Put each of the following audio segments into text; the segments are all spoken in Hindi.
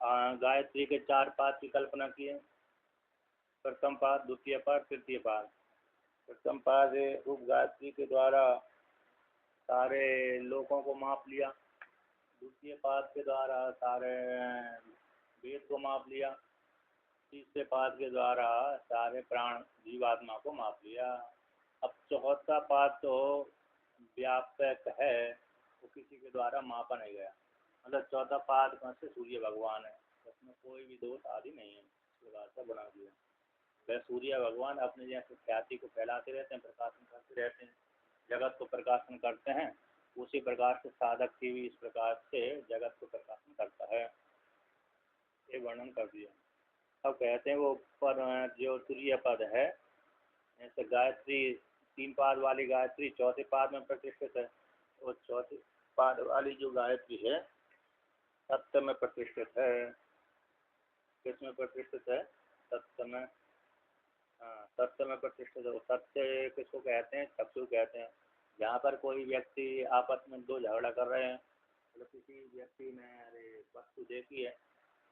गायत्री के 4 पाद की कल्पना की है। प्रथम पाद, द्वितीय पाद, तृतीय पाद। प्रथम पाद रूप गायत्री के द्वारा सारे लोकों को माप लिया। द्वितीय पाद के द्वारा सारे वेद को माप लिया। तीसरे पाद के द्वारा सारे प्राण जीवात्मा को माप लिया। अब चौथा पाद तो व्यापक है, वो किसी के द्वारा मापा नहीं गया। मतलब चौथा पाद कौन से सूर्य भगवान है, उसमें कोई भी दोष आदि नहीं है, इस प्रकार से बना दिया। वह सूर्य भगवान अपने जैसे ख्याति को फैलाते रहते हैं, प्रकाशन करते रहते हैं, जगत को प्रकाशन करते हैं। उसी प्रकार से साधक की भी इस प्रकार से जगत को प्रकाशन करता है, ये वर्णन कर दिया। अब कहते हैं वो पर जो तुरीय पद है, जैसे गायत्री 3 पाद वाली गायत्री चौथे पाद में प्रतिष्ठित है, और चौथे पाद वाली जो गायत्री है सत्य में प्रतिष्ठित है। किसमें प्रतिष्ठित है? सत्य में। हाँ, सत्य में प्रतिष्ठित है। सत्य किसको कहते हैं? चक्षु कहते हैं। जहाँ पर कोई व्यक्ति आपस में दो झगड़ा कर रहे हैं, मतलब किसी व्यक्ति ने अरे वस्तु देखी है,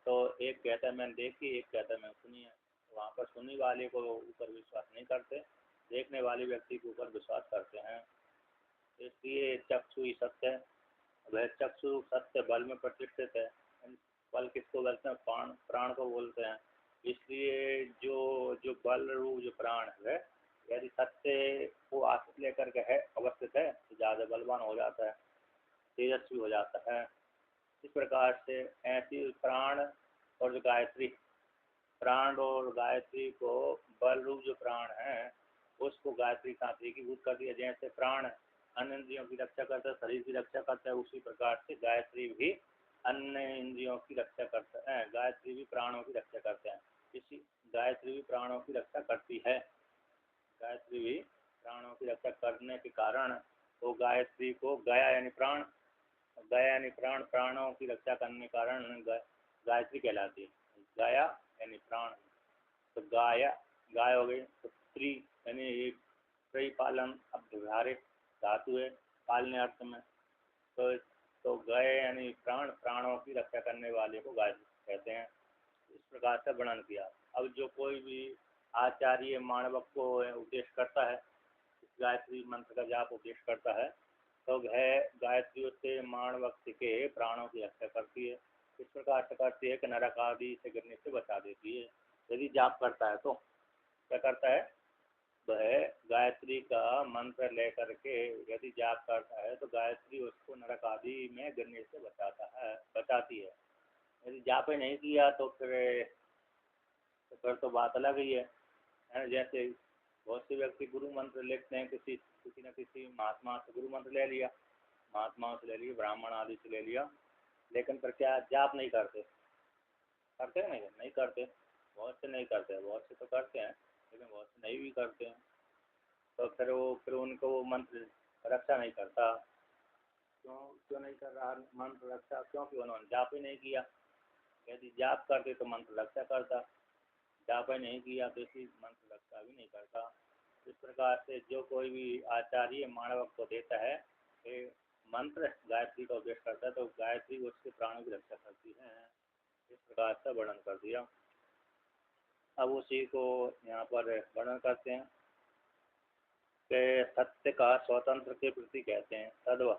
तो एक कहता है मैंने देखी, एक कहता है मैंने सुनी है। वहाँ पर सुनने वाले को ऊपर विश्वास नहीं करते, देखने वाले व्यक्ति के ऊपर विश्वास करते हैं। इसलिए चक्षु ही सत्य है। वह चक्षु सत्य बल में प्रतिष्ठित है। बल किसको बोलते हैं? प्राण को बोलते हैं। इसलिए जो जो बल रूप जो प्राण है, यदि सत्य को आश्रित लेकर के है अवस्थित है तो ज़्यादा बलवान हो जाता है, तेजस्वी हो जाता है। इस प्रकार से ऐसी प्राण और जो गायत्री, प्राण और गायत्री को बल रूप जो प्राण है उसको गायत्री साथ एकीभूत कर दिया। जैसे प्राण अन्य इंद्रियों की रक्षा करता है, शरीर की रक्षा करता है, उसी प्रकार से गायत्री भी अन्य इंद्रियों की रक्षा करता है। गायत्री भी प्राणों की रक्षा करते हैं। इसी गायत्री भी प्राणों की रक्षा करती है। गायत्री भी प्राणों की रक्षा करने के कारण तो गायत्री को गया यानी प्राण, गया यानी प्राण, प्राणों की रक्षा करने के कारण गायत्री कहलाती है। गाया यानी प्राण, तो गाया गाय हो गई। तो स्त्री यानी एक स्त्री पालन अब व्यवहारिक धातु है पालने अर्थ में। तो गए यानी प्राण, प्राणों की रक्षा करने वाले को गायत्री कहते हैं। इस प्रकार से वर्णन किया। अब जो कोई भी आचार्य मानवक को उपदेश करता है, गायत्री मंत्र का जाप उपदेश करता है, तो वह गायत्री से मानवक के प्राणों की रक्षा करती है। इस प्रकार से करती है कि नरक आदि से गिरने से बचा देती है। यदि जाप करता है तो क्या करता है? वह गायत्री का मंत्र लेकर के यदि जाप करता है तो गायत्री उसको नरक आदि में गिरने से बचाती है। यदि जाप ही नहीं किया तो फिर तो बात अलग ही है। जैसे बहुत से व्यक्ति गुरु मंत्र लेते हैं, किसी न किसी महात्मा से गुरु मंत्र ले लिया, महात्माओं से ले लिया, ब्राह्मण आदि से ले लिया, लेकिन फिर क्या जाप नहीं करते? करते नहीं करते। बहुत से नहीं करते, बहुत से तो करते हैं लेकिन बहुत से नहीं भी करते हैं। तो फिर उनको वो मंत्र रक्षा नहीं करता। क्यों नहीं कर रहा मंत्र रक्षा? क्योंकि उन्होंने जाप ही नहीं किया। यदि जाप करते तो मंत्र रक्षा करता, जाप ही नहीं किया तो इसी मंत्र रक्षा भी नहीं करता। इस प्रकार से जो कोई भी आचार्य मानवक को देता है ये मंत्र, गायत्री का उपदेश करता है, तो गायत्री उसके प्राणों की रक्षा करती है। इस प्रकार से वर्णन कर दिया। अब उसी को यहाँ पर वर्णन करते हैं कि सत्य का स्वतंत्र के प्रति कहते हैं तद्व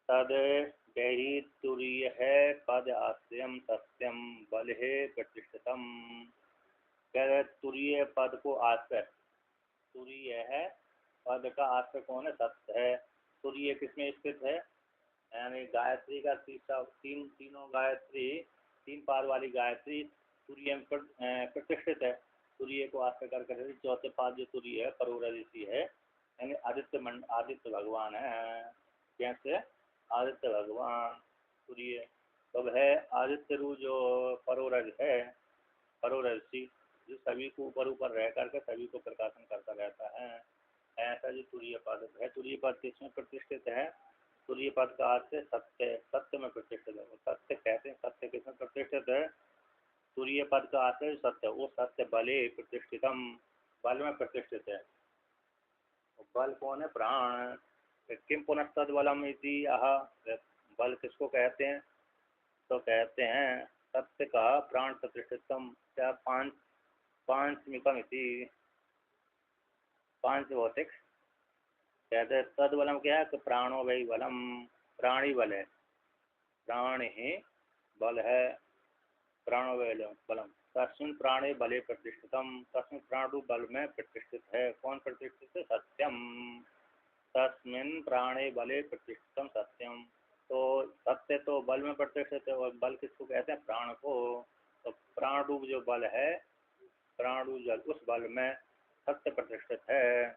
तद देहि तुरीय है पद आश्रयम सत्यम बलहे प्रतिष्ठितम। कह रहे तुरीय पद को आश्रय, तुरीय है पद का आश्रय कौन है? सत्य है। तुरीय किसमें स्थित है? यानी गायत्री का तीनों गायत्री, 3 पाद वाली गायत्री तुरीय में प्रतिष्ठित है। तुरीय को आश्रय करके चौथे पाद जो तुरीय है परोरा ऋषि है, यानी आदित्य भगवान है। कैसे? आदित्य भगवान तुरीय। तब है आदित्य रू जो परोरज है, परोरज ऋषि जो सभी को ऊपर रह करके सभी को प्रकाशन करता रहता है। ऐसा जो तुरीय पद है, तुरीय पद किसमें प्रतिष्ठित है? तुरीय पद का अर्थ सत्य, सत्य में प्रतिष्ठित है। सत्य कहते हैं, सत्य किसमें प्रतिष्ठित है? तुरीय पद का अर्थ है सत्य, वो सत्य बले प्रतिष्ठितम, बल में प्रतिष्ठित है। बल कौन है? प्राण। किम पुनस्तद बलम इति, बल किसको कहते हैं? तो कहते हैं सत्य का प्राण प्रतिष्ठितम क्या पांचमिकमिति पांच भौतिक कहते हैं। तद बलम क्या है कि प्राणो वही बलम, प्राणी बल है, प्राण ही बल है, प्राणो वही बलम। तस्मिन् प्राणे बले प्रतिष्ठितम, तस्मिन् प्राणु बल में प्रतिष्ठित है। कौन प्रतिष्ठित है? सत्यम। तस्मिन् प्राणे बले प्रतिष्ठितम सत्यम। तो सत्य तो बल में प्रतिष्ठित है, और बल किसको कहते हैं? प्राण को। तो प्राण रूप जो बल है, प्राण रूप जल, उस बल में सत्य प्रतिष्ठित है।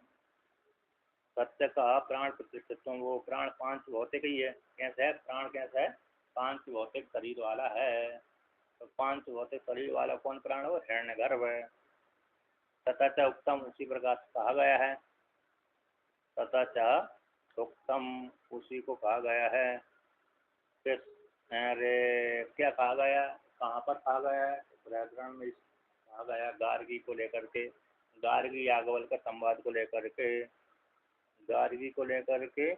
सत्य का प्राण प्रतिष्ठित, वो प्राण पांच भौतिक ही है। कैसे है प्राण? कैसा है? पांच भौतिक शरीर वाला है। तो पांच भौतिक शरीर वाला कौन प्राण हो? हिरण्यगर्भ है। तथा च उत्तम, उसी प्रकार से कहा गया है। तथा च उत्तम, उसी को कहा गया है। फिर अरे क्या कहा गया? कहाँ पर कहा गया है? व्याकरण में कहा गया गार्गी को लेकर के, गार्गी याज्ञवल्क्य का संवाद को लेकर के, गार्गी को लेकर के,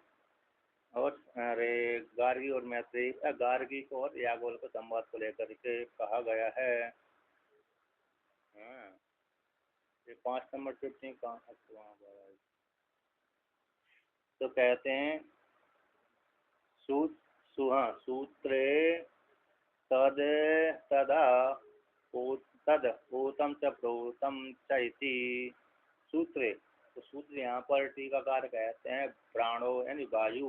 और अरे गार्गी और मैत्री, गार्गी को और याज्ञवल्क्य के संवाद को लेकर के कहा गया है। हाँ, ये 5 नंबर टिप्पणी कहाँ? तो कहते हैं सूत्रे तद तदा तद ऊतम च प्रोतम च इति सूत्रे। तो सूत्र यहाँ पर टीकाकार कहते हैं प्राणो यानी वायु,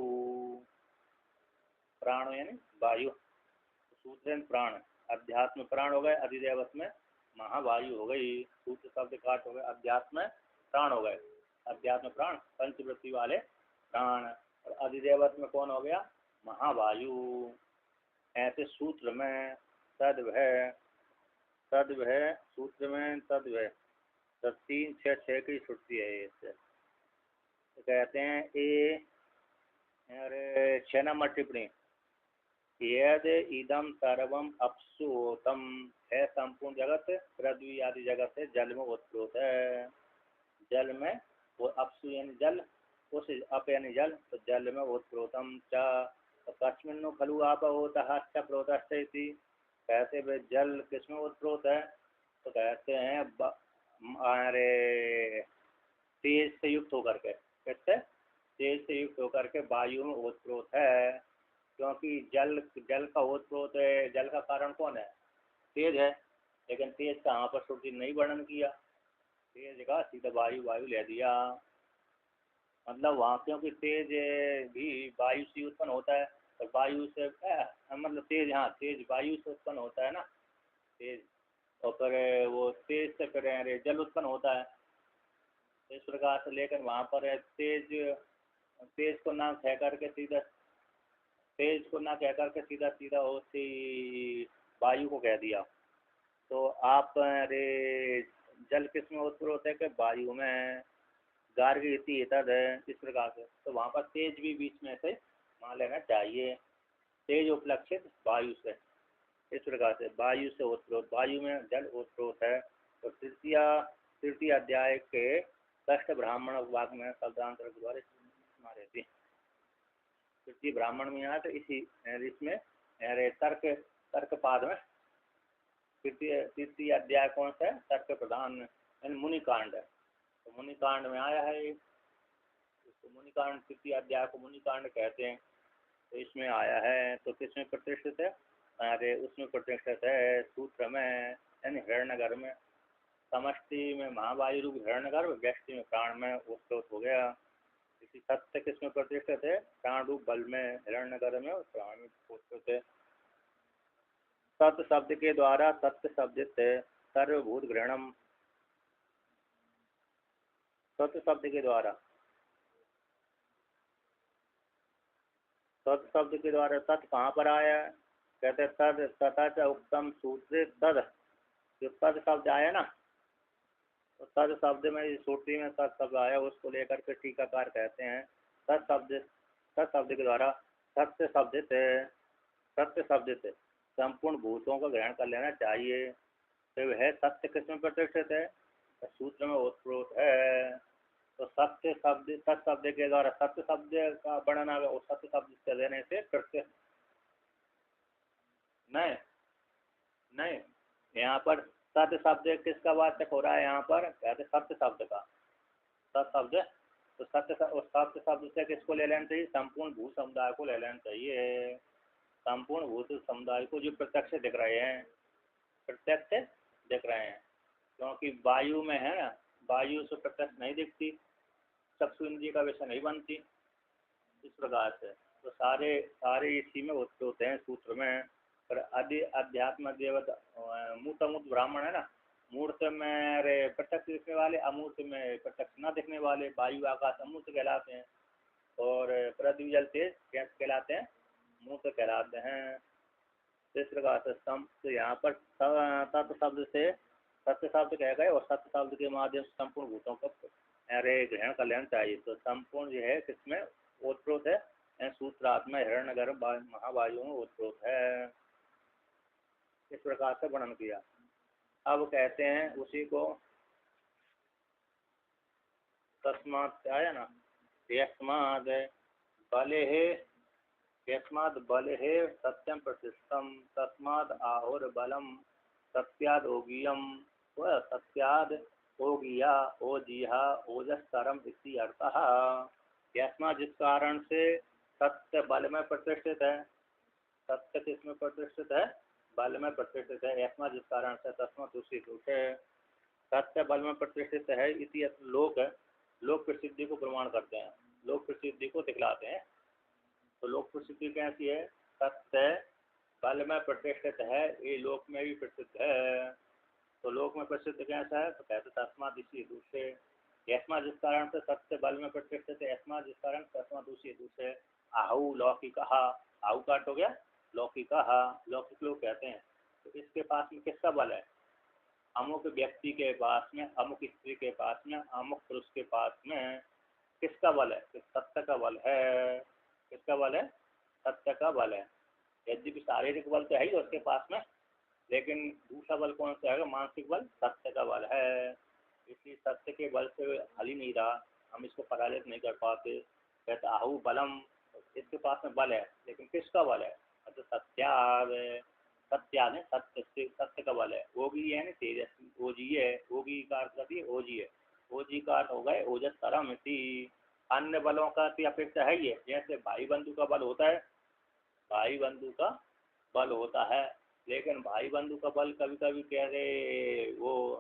प्राणो यानी वायु, सूत्र प्राण, अध्यात्म प्राण हो गए, अधिदेवत में महावायु हो गई। सूत्र शब्द काट हो गए, अध्यात्म प्राण हो गए, अध्यात्म प्राण पंचवृत्ति वाले प्राण, और अधिदेवत में कौन हो गया? महावायु। ऐसे सूत्र में तद्भय, तद्भय सूत्र में तद्भय, तो 3 6 6 की छुट्टी है इससे। तो कहते हैं ए, अरे 6 नंबर टिप्पणी, यद इदम सर्वम अप्सुतम है, संपूर्ण जगत पृथ्वी आदि जगत से जल में उत्प्रोत है। जल में वो अपसु यानी जल, उस अप यानी जल, तो जल में उत्प्रोतम च। तो कस्मिन् खलु आप होता प्रोतस्थ, कहते वे जल किसमें उत्प्रोत है? तो कहते हैं अरे तेज से युक्त होकर के, कैसे? तेज से युक्त होकर के वायु में ओतप्रोत है। क्योंकि जल का ओतप्रोत है, जल का कारण कौन है? तेज है। लेकिन तेज का यहाँ पर श्रुति नहीं वर्णन किया, तेज का सीधा वायु वायु ले दिया। मतलब वहाँ क्योंकि तेज भी वायु से उत्पन्न होता है, तो वायु से मतलब तेज, हाँ तेज वायु से उत्पन्न होता है ना, तेज, और फिर वो तेज से फिर जल उत्पन्न होता है। इस प्रकार से लेकर वहाँ पर तेज, तेज को ना कह करके सीधा, तेज को ना कह करके सीधा सीधा उसी वायु को कह दिया। तो आप अरे जल किस में उत्प्रोत है? कि वायु में। गार्गी इति एतद् है, इस प्रकार से। तो वहाँ पर तेज भी बीच में से मान लेना चाहिए, तेज उपलक्षित वायु से। इस प्रकार से वायु से उत्प्रोत, वायु में जल उत्प्रोत है। तो तृतीय अध्याय के कष्ट ब्राह्मण वाक में शब्दांतर के द्वारा मारे थे। तृतीय ब्राह्मण में यहाँ तो इसी इसमें तर्क तर्कपाद में तृतीय अध्याय कौन सा है? तर्क प्रधान मुनिकांड है। तो मुनिकांड में आया है, इसको मुनिकांड, तृतीय अध्याय को मुनिकांड कहते हैं। तो इसमें आया है, तो किसमें प्रतिष्ठित है? अरे उसमें प्रतिष्ठित है सूत्र में, यानी हिरण्यगर्भ में। समष्टि में महावायु रूप हिरण्यगर्भ, व्यष्टि में प्राण में उत्प्रोत हो गया। इसी सत्य किसमें प्रतिष्ठित है? प्राण रूप बल में, हिरण्यगर्भ में और प्राण में उत्प्रोत है। सत्य शब्द के द्वारा सत्य शब्दित है सर्वभूत ग्रहणम, सत्य शब्द के द्वारा, सत्य शब्द के द्वारा सत्य कहाँ पर आया है? कहते तद तथा च उत्तम सूत्र तद, जो तद शब्द आया ना, तो तद शब्द में सूत्री में तद शब्द आया, उसको लेकर के टीकाकार कहते हैं तद शब्द के द्वारा सत्य शब्दित है, सत्य शब्दित है संपूर्ण भूतों का ग्रहण कर लेना चाहिए। तो वह सत्य किसमें प्रतिष्ठित है? तो सूत्र में ओतप्रोत है। तो सत्य शब्द, सत्य शब्द के द्वारा सत्य शब्द का वर्णन आगे, और सत्य शब्द से देने से कृत्य नहीं, यहाँ पर सत्य शब्द किसका वाचक हो रहा है? यहाँ पर कहते सत्य शब्द का, सत्य शब्द। तो सत्य शब्द से किसको ले लेना चाहिए? संपूर्ण भू समुदाय को ले लेना चाहिए। संपूर्ण भूत समुदाय को जो प्रत्यक्ष दिख रहे हैं, प्रत्यक्ष दिख रहे हैं, क्योंकि वायु में है ना, वायु से प्रत्यक्ष नहीं दिखती, चक्षु इंद्रिय का विषय नहीं बनती। इस प्रकार से तो सारे इसी में होते हैं सूत्र में। पर अध्यात्म देवता मूर्त अमूर्त ब्राह्मण है ना, मूर्त में प्रत्यक्ष दिखने वाले, अमूर्त में प्रत्यक्ष न दिखने वाले वायु आकाश अमूर्त कहलाते हैं, और पृथ्वी जल तेज कैसे कहलाते हैं? मूर्त कहलाते हैं। इस प्रकार से तो यहाँ पर तत्व शब्द से सत्य शब्द कह गए, और सत्य शब्द के माध्यम से संपूर्ण भूतों को ग्रहण कर लेना चाहिए। तो संपूर्ण जो है किसमें ओतप्रोत है? सूत्रात्मा हिरण्यगर्भ महावायु में ओतप्रोत है। इस प्रकार से वर्णन किया। अब कहते हैं उसी को तस्मात् आया ना, यस्माद् बले सत्यम प्रतिष्ठम तस्माद् आहुर्बलम सत्याद ओगियम व सत्याद ओगिया ओजिहा ओजस्तरम इति अर्थः। यस्मात् जिस कारण से सत्य बल में प्रतिष्ठित है, सत्य किसमें प्रतिष्ठित है? बल में प्रतिष्ठित है। यस्मात् जिस कारण से, तस्मात् उसी से, सत्य बल में प्रतिष्ठित है। इति लोक प्रसिद्धि को प्रमाण करते हैं, लोक प्रसिद्धि को दिखलाते हैं। तो लोक प्रसिद्धि कैसी है? सत्य बल में प्रतिष्ठित है, ये लोक में भी प्रसिद्ध है। तो लोक में प्रसिद्ध कैसा है? तो कहते तस्मात् इसी दूसरे, यस्मात् जिस कारण से सत्य बल में प्रतिष्ठित है, यस्मात् जिस कारण तस्मात् उसी दूसरे। आहु लौकिकहा, आहु काट हो गया, लौकिकहा लौकिक लोग कहते हैं। तो इसके पास में किसका बल है? अमुक व्यक्ति के पास में, अमुक स्त्री के पास में, अमुक पुरुष के पास में किसका बल है? तो सत्य का बल है। किसका बल है? सत्य का बल है। यद्यपि शारीरिक बल तो है ही उसके पास में, लेकिन दूसरा बल कौन सा है? मानसिक बल, सत्य का बल है। इसलिए सत्य के बल से हल ही नहीं रहा, हम इसको पराजित नहीं कर पाते। कहते आहु बलम, इसके पास में बल है, लेकिन किसका बल है? तो सत्याद, सत्याद है, सत्य का बल है। ओगी है ना, तेजस्वी, ओजी है, ओगी का अर्थ करती है ओजी है, ओजी का अर्थ हो गए ओजस तरम इति। अन्य बलों का अपेक्षा है ये, जैसे भाई बंधु का बल होता है, भाई बंधु का बल होता है, लेकिन भाई बंधु का बल कभी कभी कह रहे वो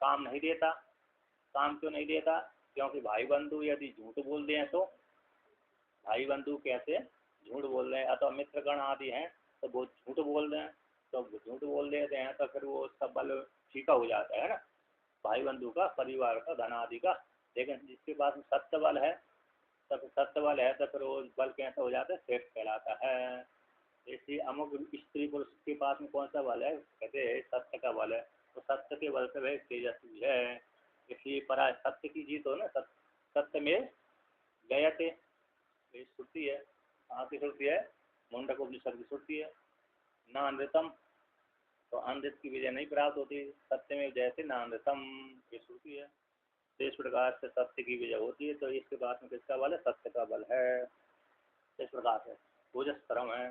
काम नहीं देता। काम क्यों नहीं देता? क्योंकि भाई बंधु यदि झूठ बोल दें तो, भाई बंधु कैसे झूठ बोल रहे हैं, अथवा मित्रगण आदि हैं तो वो झूठ बोल रहे हैं, तो झूठ बोल देते हैं तो फिर वो उसका बल फीका हो जाता है ना, भाई बंधु का, परिवार का, धन आदि का। लेकिन जिसके पास में सत्य बल है, तब सत्य बल है तो फिर वो बल कैसा हो जाता है? श्रेष्ठ कहलाता है। इसलिए अमुक स्त्री पुरुष के पास में कौन सा बल है? कहते हैं सत्य का बल है। तो सत्य के बल से वह तेजस्वी है। इसलिए परा सत्य की जीत हो ना, सत्य में गयते, ये श्रुति है। कहाँ की श्रुति है? मुंडक उपनिषद की श्रुति है। न अनृतम, तो अनृत की विजय नहीं प्राप्त होती, सत्य में जैसे न अनृतम, ये श्रुति है। तो इस प्रकार से सत्य की विजय होती है। तो इसके बाद में किसका बल है? सत्य का बल है। इस प्रकार से ओजस तरम है।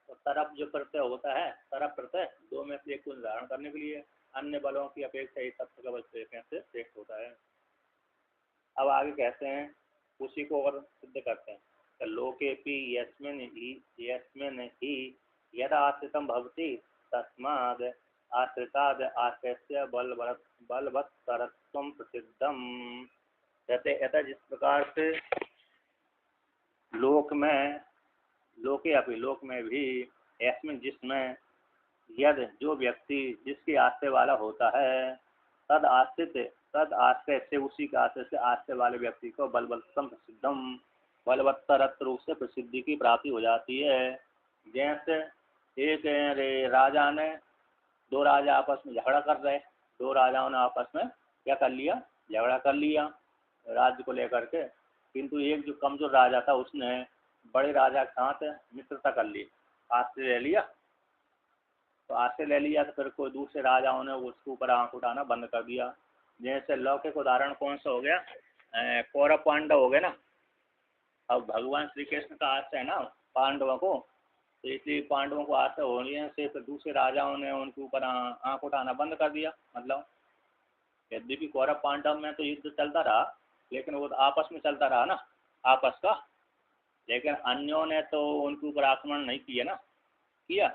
तो तरफ जो प्रत्यय होता है, तरफ प्रत्यय दो में से एक को निर्धारण करने के लिए अन्य बलों की अपेक्षा ही सत्य का बल कैसे श्रेष्ठ होता है। अब आगे कहते हैं, उसी को और सिद्ध करते हैं। तो लोकेपि यस्मिन् ही यदा आश्रितं भवति तस्माद् आश्रिताद् आश्रयस्य बलवत्तरत्वं प्रसिद्धम। कहते ऐसा जिस प्रकार से लोक में, लोक में भी, यस्मिन् जिसमें, यद जो व्यक्ति जिसके आश्रय वाला होता है, तद आश्रय से, उसी के आश्रय से आश्रय वाले व्यक्ति को बलवत्तम प्रसिद्धम, बलवत्तर रूप से प्रसिद्धि की प्राप्ति हो जाती है। जैसे एक राजा ने, दो राजा आपस में झगड़ा कर रहे, दो राजाओं ने आपस में क्या कर लिया? झगड़ा कर लिया राज्य को लेकर के। किंतु एक जो कमजोर राजा था उसने बड़े राजा के साथ मित्रता कर ली, आश्रय ले लिया। तो आश्रय ले लिया तो फिर कोई दूसरे राजाओं ने उसके ऊपर आंख उठाना बंद कर दिया। जैसे लौकिक उदाहरण कौन सा हो गया? कौरव पांडव हो गए ना। अब भगवान श्री कृष्ण का आश्रय है ना पांडवों को, तो इसलिए पांडवों को आशा होने से फिर दूसरे राजाओं ने उनके ऊपर आंख उठाना बंद कर दिया। मतलब यद्यपि कौरव पांडव में तो युद्ध चलता रहा, लेकिन वो तो आपस में चलता रहा ना, आपस का। लेकिन अन्यों ने तो उनके ऊपर आक्रमण नहीं किया ना, किया?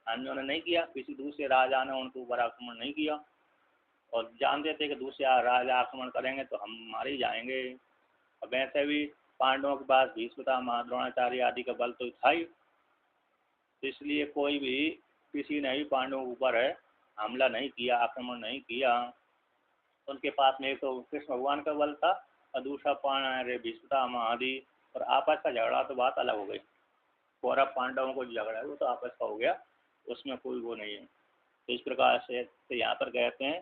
अन्यों ने नहीं किया, किसी दूसरे राजा ने उनके ऊपर आक्रमण नहीं किया, और जानते थे कि दूसरे राजा आक्रमण करेंगे तो हम मारे ही जाएंगे। अब वैसे भी पांडवों के पास भीष्मपितामह, द्रोणाचार्य आदि का बल तो था ही, इसलिए कोई भी किसी ने भी पांडवों के ऊपर हमला नहीं किया, आक्रमण नहीं किया। उनके पास में एक तो कृष्ण भगवान का बल था और दूसरा भीष्मपितामह आदि, और आपस का झगड़ा तो बात अलग हो गई। कौरव पांडवों को झगड़ा है वो तो आपस का हो गया, उसमें कोई वो नहीं है। तो इस प्रकार से तो यहाँ पर कहते हैं,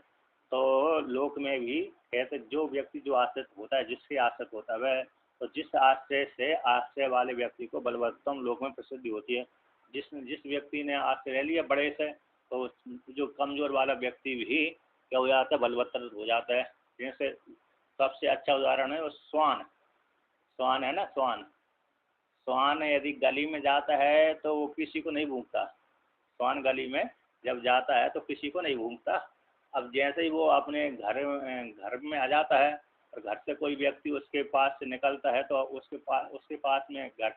तो लोक में भी कहते जो व्यक्ति जो आश्रित होता है, जिससे आश्रित होता है वह, तो जिस आश्रय से आश्रय वाले व्यक्ति को बलवत्तम लोक में प्रसिद्धि होती है। जिस व्यक्ति ने आश्रय लिया बड़े से, तो जो कमजोर वाला व्यक्ति भी क्या हो जाता है, बलवत्तर हो जाता है। जैसे सबसे अच्छा उदाहरण है वो स्वान। स्वान है ना, स्वान। स्वान यदि गली में जाता है तो वो किसी को नहीं भूखता। स्वान गली में जब जाता है तो किसी को नहीं भूखता। अब जैसे ही वो अपने घर में आ जाता है और घर से कोई व्यक्ति उसके पास से निकलता है तो उसके पास में घर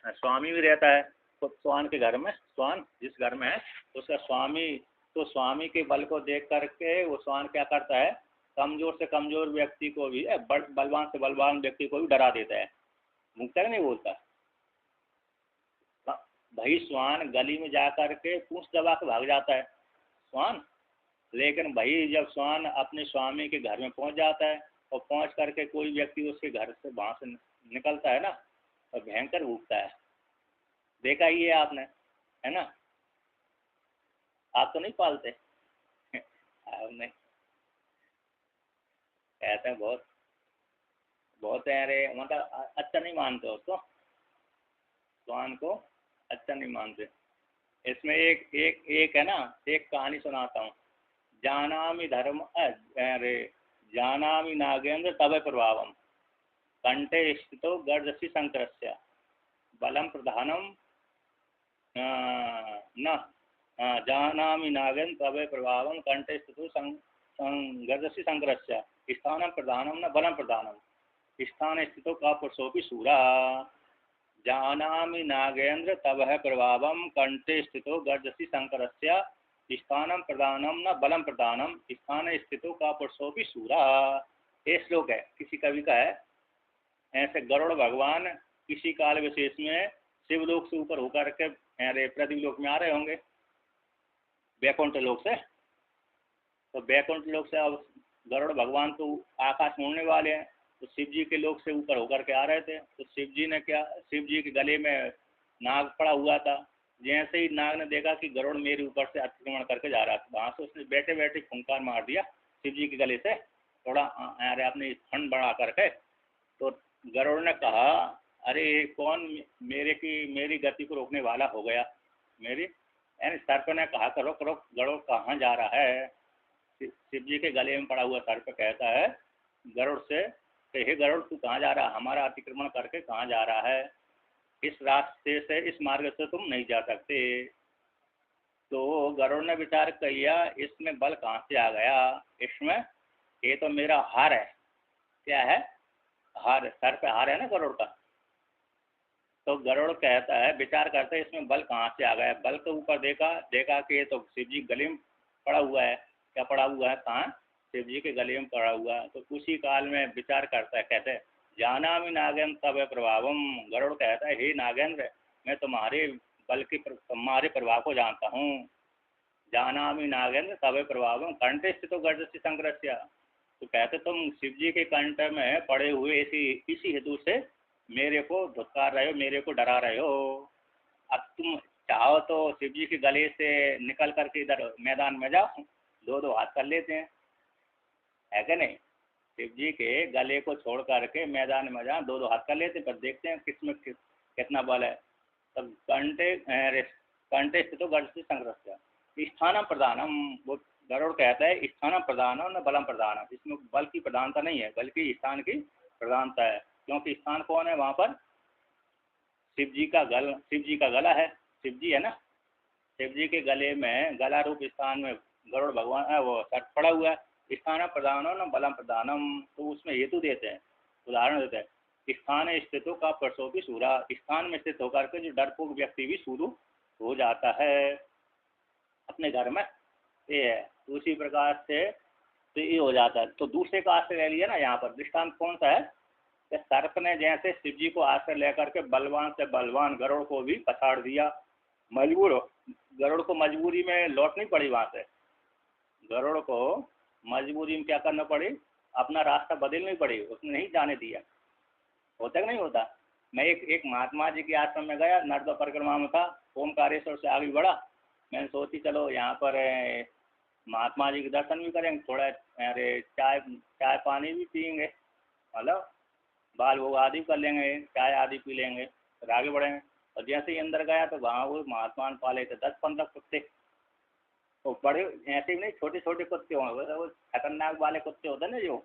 स्वामी भी रहता है। तो स्वान के घर में, स्वान जिस घर में है उसका स्वामी, तो स्वामी के बल को देख करके वो स्वान क्या करता है, कमजोर से कमजोर व्यक्ति को भी, बलवान से बलवान व्यक्ति को भी डरा देता है। भूखता नहीं बोलता भाई। स्वान गली में जा करके पूंछ दबा के भाग जाता है स्वान, लेकिन भाई जब स्वान अपने स्वामी के घर में पहुंच जाता है और पहुंच करके कोई व्यक्ति उसके घर से वहां से निकलता है ना, तो भयंकर भूखता है। देखा ही है आपने, है ना? आप तो नहीं पालते आप नहीं, कहते हैं बहुत बहुत है, अरे मतलब अच्छा नहीं मानते उसको, स्वान को अच्छा नहीं मानते। इसमें एक एक एक है ना, एक कहानी सुनाता हूँ। जानामि धर्म अरे जानामि नागेंद्र तव प्रभावम कंठे स्थितो गर्जसी शंकरस्य बलम प्रधानम न जानामि नागेंद्र तव प्रभावम कंठे स्थितो गर्जसी शंकरस्य स्थानम प्रधानम न बलम प्रधानम स्थान स्थितो का पुरुषोपि सूरा जानामि नागेंद्र तव प्रभावम कंठे स्थितो गर्जसी शंकरस्य स्थानम प्रधानम न बलम प्रधानम स्थान स्थितो का पुरुषोपि सूरा। ये श्लोक है, किसी कवि का है। ऐसे गरुड़ भगवान किसी काल विशेष में शिवलोक से ऊपर होकर के अरे पृथ्वी लोक में आ रहे होंगे, वैकुंठ लोक से। तो वैकुंठ लोक से अब गरुड़ भगवान तो आकाश में उड़ने वाले हैं, तो शिव जी के लोक से ऊपर होकर के आ रहे थे। तो शिव जी ने क्या, शिव जी के गले में नाग पड़ा हुआ था। जैसे ही नाग ने देखा कि गरुड़ मेरे ऊपर से अतिक्रमण करके जा रहा था, वहां से उसने बैठे बैठे फुंकार मार दिया शिव जी के गले से, थोड़ा अरे अपनी ठंड बढ़ा करके। तो गरुड़ ने कहा, अरे कौन मेरी गति को रोकने वाला हो गया मेरी, यानी सर्प ने कहा कि रुक रुक, गरुड़ कहाँ जा रहा है। शिव जी के गले में पड़ा हुआ सर्प कहता है गरुड़ से कि हे गरुड़, तू कहाँ जा रहा है, हमारा अतिक्रमण करके कहाँ जा रहा है, इस रास्ते से, इस मार्ग से तुम नहीं जा सकते। तो गरुड़ ने विचार किया, इसमें बल कहाँ से आ गया, इसमें ये तो मेरा हार है। क्या है? हार, सर पे हार है ना गरुड़ का। तो गरुड़ कहता है, विचार करता है इसमें बल कहाँ से आ गया। बल के ऊपर देखा कि ये तो शिव जी गले में पड़ा हुआ है। क्या पड़ा हुआ है? कहाँ? शिव जी के गले में पड़ा हुआ है। तो उसी काल में विचार करता है, कहते हैं जानामि नागेंद्र तव प्रभावम। गरुड़ कहता है, हे नागेंद्र, मैं तुम्हारे बल के तुम्हारे प्रभाव को जानता हूँ। जानामि नागेंद्र तव प्रभावम कंठे स्थितो गर्जसी शंकरस्य। तो कहते तुम शिव जी के कंठ में पड़े हुए इसी हेतु से मेरे को धुतकार रहे हो, मेरे को डरा रहे हो। अब तुम चाहो तो शिव जी के गले से निकल करके इधर मैदान में जाओ, दो दो हाथ कर लेते हैं, है क्या नहीं? शिव जी के गले को छोड़ करके मैदान में जाओ, दो दो हाथ कर लेते हैं, पर देखते हैं किसमें कितना बल है। तब कंठे स्थितो गर्जसी शंकरस्य स्थानम प्रधानम। वो गरुड़ कहता है स्थानम प्रधानम न बलम प्रधानम, इसमें बल की प्रधानता नहीं है बल्कि स्थान की प्रधानता है। क्योंकि स्थान कौन है वहाँ पर? शिव जी का गला है। शिव जी है ना, शिव जी के गले में गला रूप स्थान में गरुड़ भगवान वो सर्प पड़ा हुआ है। स्थान प्रधानो न बलम प्रधानम, तो उसमें हेतु देते हैं, उदाहरण देते हैं। स्थान स्थितों का परसों भी सूरा, स्थान में स्थित होकर के जो डरपोक व्यक्ति भी शुरू हो जाता है अपने घर में, ये है। तो उसी प्रकार से तो ये हो जाता है। तो दूसरे का आश्रय ले लिया ना, यहाँ पर दृष्टांत कौन सा है कि सर्प ने जैसे शिव जी को आश्रय लेकर के बलवान से बलवान गरुड़ को भी पछाड़ दिया, मजबूर हो, गरुड़ को मजबूरी में लौटनी पड़ी वहां से, गरुड़ को मजबूरी में क्या करना पड़ी, अपना रास्ता बदलनी पड़ी, उसने नहीं जाने दिया। होता कि नहीं होता। मैं एक महात्मा जी के आश्रम में गया, नर्मदा परिक्रमा में था, ओमकारेश्वर से आगे बढ़ा, मैंने सोची चलो यहाँ पर महात्मा जी के दर्शन भी करेंगे, थोड़ा अरे चाय चाय पानी भी पियेंगे, मतलब बाल भोग आदि कर लेंगे, चाय आदि पी लेंगे, फिर आगे बढ़ेंगे। और जैसे ही अंदर गया तो वहाँ वो महात्मा ने पाले थे 10-15 कुत्ते, तो बड़े ऐसे भी नहीं, छोटे छोटे कुत्ते होंगे, वो खतरनाक वाले कुत्ते होते हैं ना, जो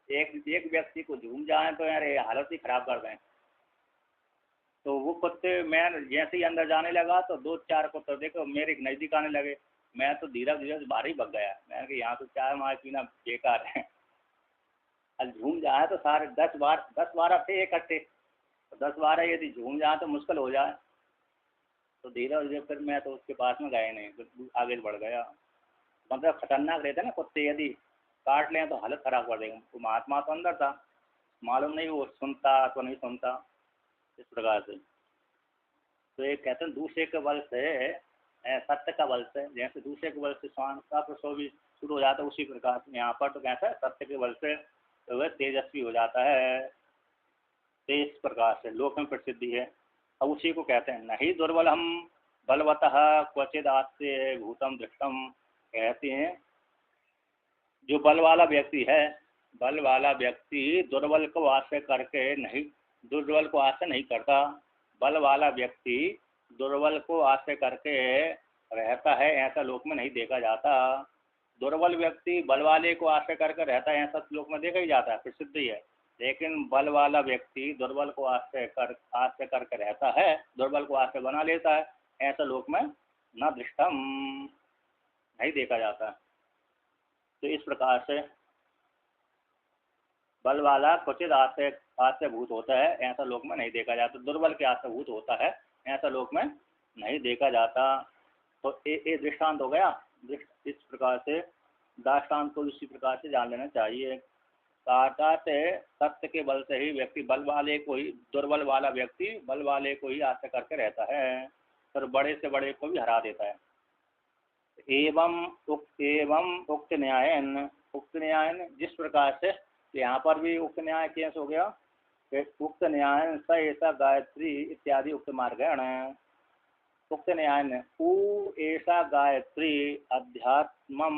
एक व्यक्ति को झूम जाए तो यार हालत ही खराब कर दें। तो वो कुत्ते, मैं जैसे ही अंदर जाने लगा तो 2-4 कुत्ते देखो मेरे नज़दीक आने लगे, मैं तो धीरे धीरे से बाहर ही भग गया। मैंने कहा यहाँ तो चाय माय पीना बेकार है। अब झूम जाए तो सारे 10-12 थे इकट्ठे, 10-12 यदि झूम जाए तो मुश्किल हो जाए। तो धीरे धीरे फिर मैं तो उसके पास में गए नहीं, फिर आगे बढ़ गया। मतलब खतरनाक रहते ना कुत्ते, यदि काट लें तो हालत खराब कर देंगे। तो महात्मा तो अंदर था, मालूम नहीं वो सुनता तो नहीं सुनता, इस प्रकार से। तो ये कहते हैं दूसरे के बल से सत्य का बल से, जैसे दूसरे के बल से स्वान का प्रसव भी शुरू हो जाता है, उसी प्रकार से यहाँ पर तो कहता है सत्य के बल से तो वह तेजस्वी हो जाता है। तो इस प्रकार से लोक में प्रसिद्धि है। अब उसी को कहते हैं नहीं दुर्बल हम बलवतः क्वचिद आस्ते भूतम दृष्टम, कहते हैं जो बल वाला व्यक्ति है, बल वाला व्यक्ति दुर्बल को आश्रय करके नहीं, दुर्बल को आश्रय नहीं करता। बल वाला व्यक्ति दुर्बल को आश्रय करके रहता है, ऐसा लोक में नहीं देखा जाता। दुर्बल व्यक्ति बल वाले को आश्रय करके रहता है, ऐसा लोक में देखा ही जाता है, प्रसिद्ध ही है। लेकिन बल वाला व्यक्ति दुर्बल को आश्रय करके रहता है, दुर्बल को आश्रय बना लेता है, ऐसा लोक में न दृष्टम, नहीं देखा जाता। तो इस प्रकार से बल वाला क्वचित आश्रयभूत होता है, ऐसा लोक में नहीं देखा जाता। दुर्बल के आश्रयभूत होता है, ऐसा लोक में नहीं देखा जाता। तो ये दृष्टांत हो गया। इस प्रकार से दृष्टांत को इसी प्रकार से जान लेना चाहिए। से सत्य के बल से ही व्यक्ति बल वाले को ही, दुर्बल वाला व्यक्ति बल वाले को ही आश्रय करके रहता है, फिर बड़े से बड़े को भी हरा देता है। एवं उक्त न्यायन, उक्त न्यायन जिस प्रकार से यहाँ पर भी उक्त न्याय कैसे हो गया, उक्त न्यायन स ऐसा गायत्री इत्यादि उक्त मार्गण। उक्त न्यायन उ ऐसा गायत्री अध्यात्मम,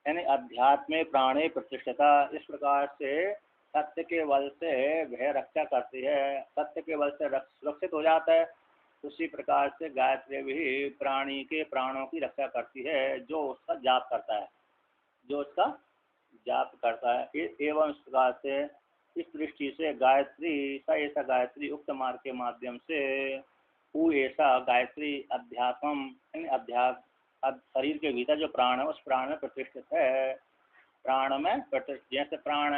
यानी अध्यात्मे प्राणे प्रतिष्ठता। इस प्रकार से सत्य के बल से वह रक्षा करती है, सत्य के बल से सुरक्षित हो जाता है। उसी प्रकार से गायत्री भी प्राणी के प्राणों की रक्षा करती है, जो उसका जाप करता है, जो उसका जाप करता है। एवं इस प्रकार से इस दृष्टि से गायत्री सा ऐसा गायत्री उक्त मार्ग के माध्यम से उ ऐसा गायत्री अध्यात्म, अध्यात्म शरीर के भीतर जो प्राण है उस प्राण में प्रतिष्ठित है। प्राण में प्रतिष्ठित, जैसे प्राण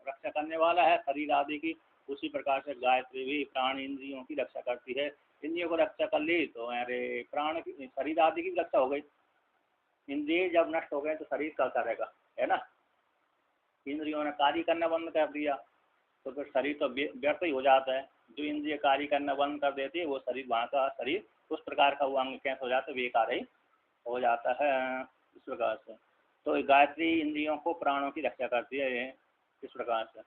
रक्षा करने वाला है शरीर आदि की, उसी प्रकार से गायत्री भी प्राण इंद्रियों की रक्षा करती है। इंद्रियों को रक्षा कर ली तो अरे प्राण की, शरीर आदि की रक्षा हो गई। इंद्रिय जब नष्ट हो गए तो शरीर क्या करेगा, है ना। इंद्रियों ने कार्य करना बंद कर दिया तो फिर शरीर तो व्यर्थ ही हो जाता है। जो इंद्रिय कार्य करना बंद कर देती है वो शरीर, वहाँ का शरीर उस प्रकार का वो अंग कैसे हो जाता है, बेकार ही हो जाता है। इस प्रकार से तो गायत्री इंद्रियों को प्राणों की रक्षा करती है। इस प्रकार से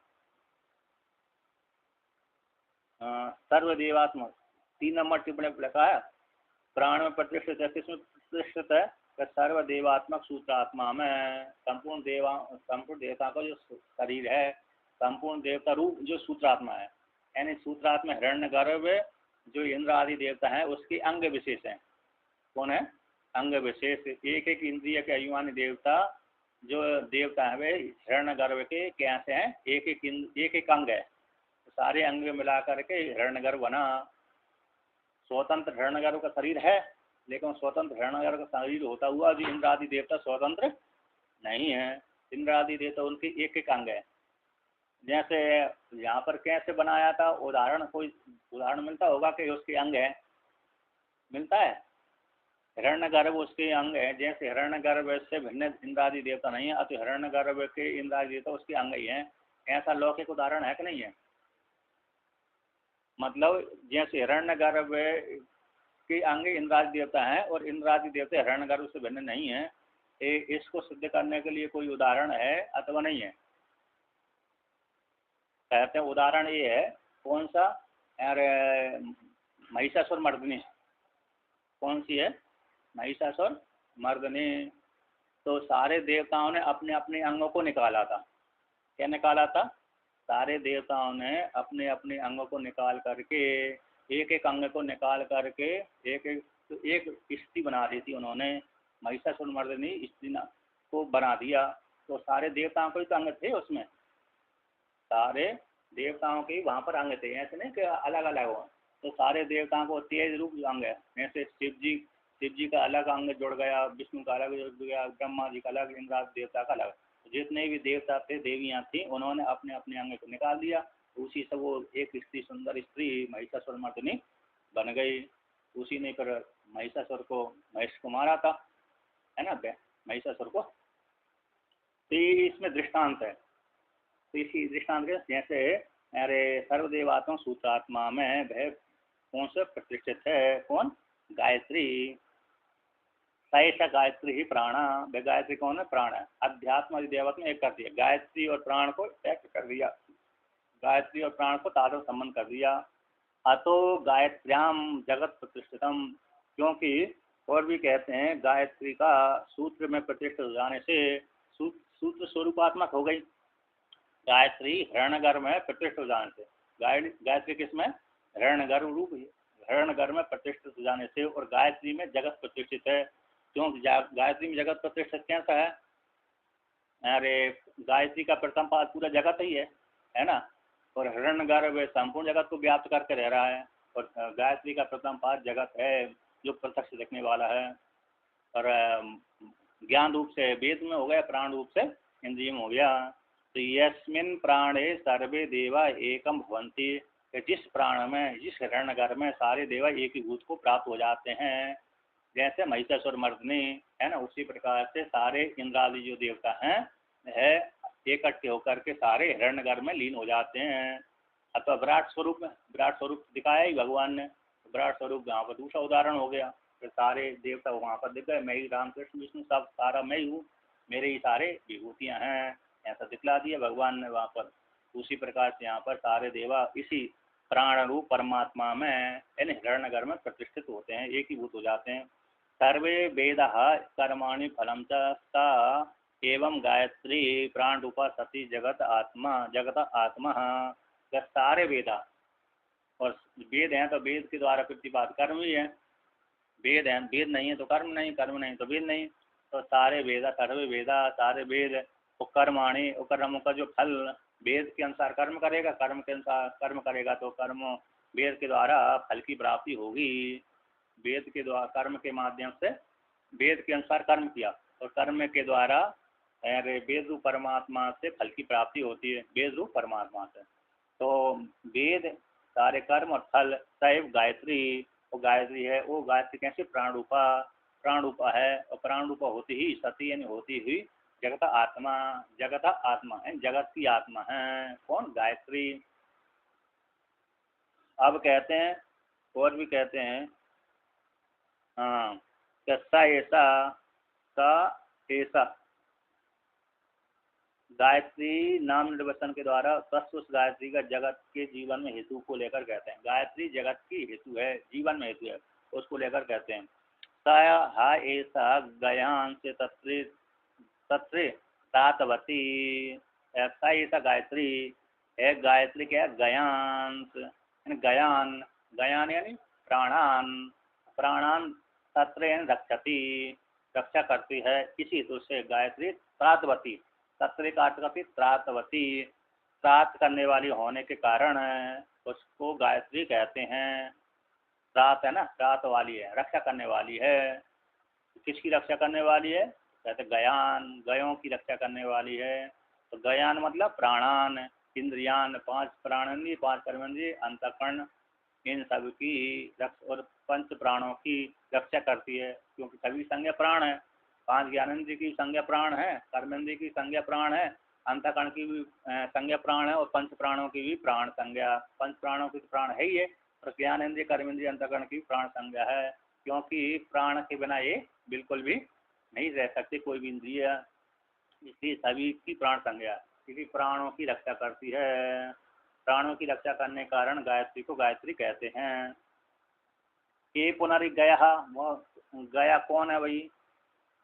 सर्वदेवात्मक 3 नंबर टिप्पणी में लिखा है प्राण में प्रतिष्ठित है। किसमें प्रतिष्ठित है, सर्वदेवात्मक सूत्रात्मा में। संपूर्ण देवता का जो शरीर है, संपूर्ण देवता रूप जो सूत्रात्मा है, यानी सूत्रात्मा हिरण्यगर्भ जो इंद्र आदि देवता है उसके अंग विशेष हैं। कौन है, अंग विशेष। एक एक इंद्रिय के अभिमानी देवता जो देवता है वे हिरण्यगर्भ के कैसे हैं, एक एक अंग है। तो सारे अंग मिला करके हिरण्यगर्भ बना। स्वतंत्र हिरण्यगर्भ का शरीर है, लेकिन स्वतंत्र हिरण्यगर्भ का शरीर होता हुआ भी इंद्र आदि देवता स्वतंत्र नहीं है। इंद्र आदि देवता उनके एक एक अंग है। जैसे यहाँ पर कैसे बनाया था, उदाहरण कोई उदाहरण मिलता होगा कि उसके अंग है, मिलता है। हिरण्यगर्भ उसके अंग है, जैसे हिरण्यगर्भ से भिन्न इंद्र आदि देवता नहीं है, अतः हिरण्यगर्भ के इंद्र आदि देवता उसके अंग ही हैं। ऐसा लौकिक उदाहरण है कि नहीं है? मतलब जैसे हिरण्यगर्भ के अंग इंद्र आदि देवता हैं और इंद्र आदि देवता हिरण्यगर्भ से भिन्न नहीं है, इसको सिद्ध करने के लिए कोई उदाहरण है अथवा नहीं है? कहते हैं उदाहरण ये है, कौन सा? अरे महिषासुर मर्दिनी, कौन सी है? महिषासुर मर्दिनी। तो सारे देवताओं ने अपने अपने अंगों को निकाला था। क्या निकाला था? सारे देवताओं ने अपने अपने अंगों को निकाल करके, एक एक अंग को निकाल करके एक एक तो एक स्त्री बना दी थी उन्होंने। महिषासुर मर्दिनी स्त्री को बना दिया। तो सारे देवताओं को ही तो अंग थे उसमें, सारे देवताओं के वहाँ पर अंग थे, ऐसे नहीं कि अलग अलग हो। तो सारे देवताओं को तेज रूप अंग है। जैसे शिव जी का अलग अंग जुड़ गया, विष्णु का अलग जुड़ गया, ब्रह्मा जी का अलग, इंद्र देवता का अलग। जितने भी देवता थे देवियाँ थी, उन्होंने अपने अपने अंग को निकाल दिया। उसी से वो एक स्त्री, सुंदर स्त्री महिषासुर मर्दिनी बन गई। उसी ने फिर महिषासुर को, महेश को मारा था, है ना, महिषासुर को। तो ये इसमें दृष्टांत है। तो इसी दृष्टांत के जैसे अरे सर्वदेवात्मा सूत्रात्मा में वह कौन से प्रतिष्ठित है? कौन? गायत्री। ऐसा गायत्री ही प्राणा, वह गायत्री कौन है? प्राण है। अध्यात्म देवत में एक कर दिया, गायत्री और प्राण को एक कर दिया, गायत्री और प्राण को तादव संबंध कर दिया। अतो गायत्र्याम जगत प्रतिष्ठितम, क्योंकि और भी कहते हैं गायत्री का सूत्र में प्रतिष्ठित हो जाने से सूत्र स्वरूपात्मक हो गई। गायत्री हिरण्यगर्भ में प्रतिष्ठित हो जाने से, गायत्री किसमें? हिरण्यगर्भ रूप हिरण्यगर्भ में प्रतिष्ठित हो जाने से, और गायत्री में जगत प्रतिष्ठित है। क्योंकि गायत्री में जगत प्रतिष्ठित कैसा है? अरे गायत्री का प्रथम पाद पूरा जगत ही है ना। और हिरण्यगर्भ संपूर्ण जगत को व्याप्त करके रह रहा है, और गायत्री का प्रथम पाद जगत है जो प्रत्यक्ष देखने वाला है। और ज्ञान रूप से वेद में हो गया, प्राण रूप से इंद्रिय में हो गया। तो यस्मिन् प्राणे सर्वे देवा एकम भवन्ति, जिस प्राण में, जिस हिरण्यगर्भ में सारे देवा एक ही भूत को प्राप्त हो जाते हैं। जैसे महिषासुर मर्दिनी है ना, उसी प्रकार से सारे इंद्रादि जो देवता हैं है इकट्ठे होकर के सारे हिरण्यगर्भ में लीन हो जाते हैं। अथवा विराट स्वरूप दिखाया ही भगवान ने। विराट स्वरूप यहाँ पर दूसरा उदाहरण हो गया। फिर सारे देवता वहाँ पर दिख गए, मैं ही रामकृष्ण विष्णु सब सारा मैं ही हूँ, मेरे ही सारे विभूतियाँ हैं, ऐसा दिखला दिया भगवान ने वहाँ पर। उसी प्रकार से यहाँ पर सारे देवा इसी प्राण रूप परमात्मा में इन हिरण्यगर्भ में प्रतिष्ठित होते हैं, एक ही भूत हो जाते हैं। सर्वे वेदाः कर्माणि फलं च एवं गायत्री प्राण रूपा सती जगत आत्मा। सारे वेदा, और वेद हैं तो वेद के द्वारा प्रतिपाद कर्म ही है। वेद है, वेद नहीं है तो कर्म नहीं, कर्म नहीं तो वेद नहीं। तो सारे वेदा, सर्वे वेदा, सारे वेद, और कर्माणि, और कर्मों का जो फल वेद के अनुसार कर्म करेगा, कर्म के अनुसार कर्म करेगा तो कर्म वेद के द्वारा फल की प्राप्ति होगी। वेद के द्वारा कर्म के माध्यम से वेद के अनुसार कर्म किया, और कर्म के द्वारा वेद रूप परमात्मा से फल की प्राप्ति होती है, वेद रूप परमात्मा से। तो वेद, सारे कर्म और फल सैव गायत्री, वो गायत्री है। वो गायत्री कैसे? प्राण रूपा है, और प्राण रूपा होती ही सती यानी होती हुई जगत आत्मा है, जगत की आत्मा है। कौन? गायत्री। अब कहते हैं, और भी कहते हैं, हाँ, ऐसा गायत्री नाम निर्वचन के द्वारा तत्व उस गायत्री का जगत के जीवन में हेतु को लेकर कहते हैं। गायत्री जगत की हेतु है, जीवन में हेतु है, उसको लेकर कहते हैं। सा ऐसा गयान से तत्रे तातवती, ऐसा ऐसा गायत्री है। गायत्री क्या है? गयान यानी प्राणान तत्र यानी रक्षती, रक्षा करती है। इसी हेतु से गायत्री त्रातवती, तत्र का अर्थ करती त्रातवती, त्रात करने वाली होने के कारण उसको गायत्री कहते हैं। त्रात है ना, त्रात वाली है, रक्षा करने वाली है। किसकी रक्षा करने वाली है? कहते गयान, गयों की रक्षा करने वाली है। तो गयान मतलब प्राणान, इंद्रियान, 5 प्राणेंद्रिय, 5 कर्मेंद्रिय, अंतःकरण, इन सब की और पंच प्राणों की रक्षा करती है, क्योंकि सभी संज्ञा प्राण है। 5 ज्ञानेंद्रिय की संज्ञा प्राण है, कर्मेंद्रिय की संज्ञा प्राण है, अंतःकरण की भी संज्ञा प्राण है, और पंच प्राणों की भी प्राण संज्ञा। पंच प्राणों की प्राण है ही है, और ज्ञानेंद्रिय, कर्मेंद्रिय, अंतःकरण की प्राण संज्ञा है, क्योंकि प्राण के बिना ये बिल्कुल भी नहीं रह सकते कोई भी इंद्रिय, इसलिए सभी की प्राण संज्ञा, क्योंकि प्राणों की रक्षा करती है। प्राणों की रक्षा करने के कारण गायत्री को गायत्री कहते हैं। ये पुनर्गया, वो गया कौन है भाई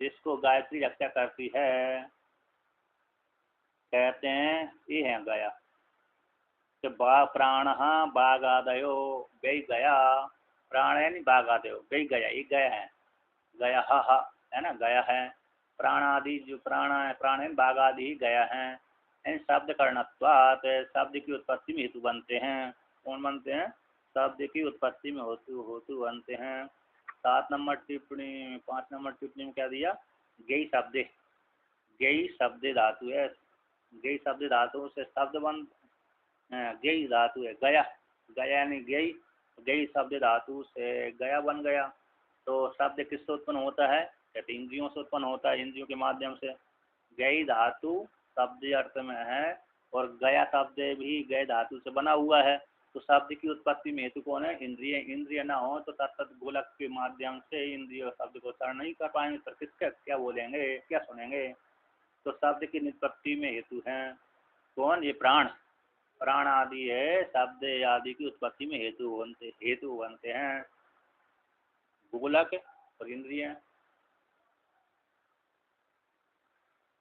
जिसको गायत्री रक्षा करती है? कहते हैं ये है गया। तो प्राण बागादयो गई गया, प्राण है नहीं बागादयो गई गया, ये गया है, गया है ना, गया है। प्राण आदि जो प्राण है, प्राण है, बाघ आदि ही गया है। इन शब्द कर्णत्वात्, शब्द की उत्पत्ति में हेतु बनते हैं। कौन बनते हैं? शब्द की उत्पत्ति में हेतु बनते हैं। 7 नंबर टिप्पणी, 5 नंबर टिप्पणी में क्या दिया? गई शब्द, गई शब्द धातु है, गई शब्द धातु से शब्द बन, गई धातु है, गया, गया यानी गई, गई शब्द धातु से गया बन गया। तो शब्द किससे उत्पन्न होता है? कहते इंद्रियों से उत्पन्न होता है, इंद्रियों के माध्यम से। गई धातु शब्द अर्थ में है, और गया शब्द भी गए धातु से बना हुआ है। तो शब्द की उत्पत्ति में हेतु कौन है? इंद्रिय। इंद्रिय ना हो तो तत्त गोलक के माध्यम से इंद्रिय शब्द को उच्चारण नहीं कर पाएंगे, तो किसका क्या बोलेंगे, क्या सुनेंगे? तो शब्द की निष्पत्ति में हेतु है कौन? ये प्राण, प्राण आदि है, शब्द आदि की उत्पत्ति में हेतु बनते हैं गोलक और इंद्रिय।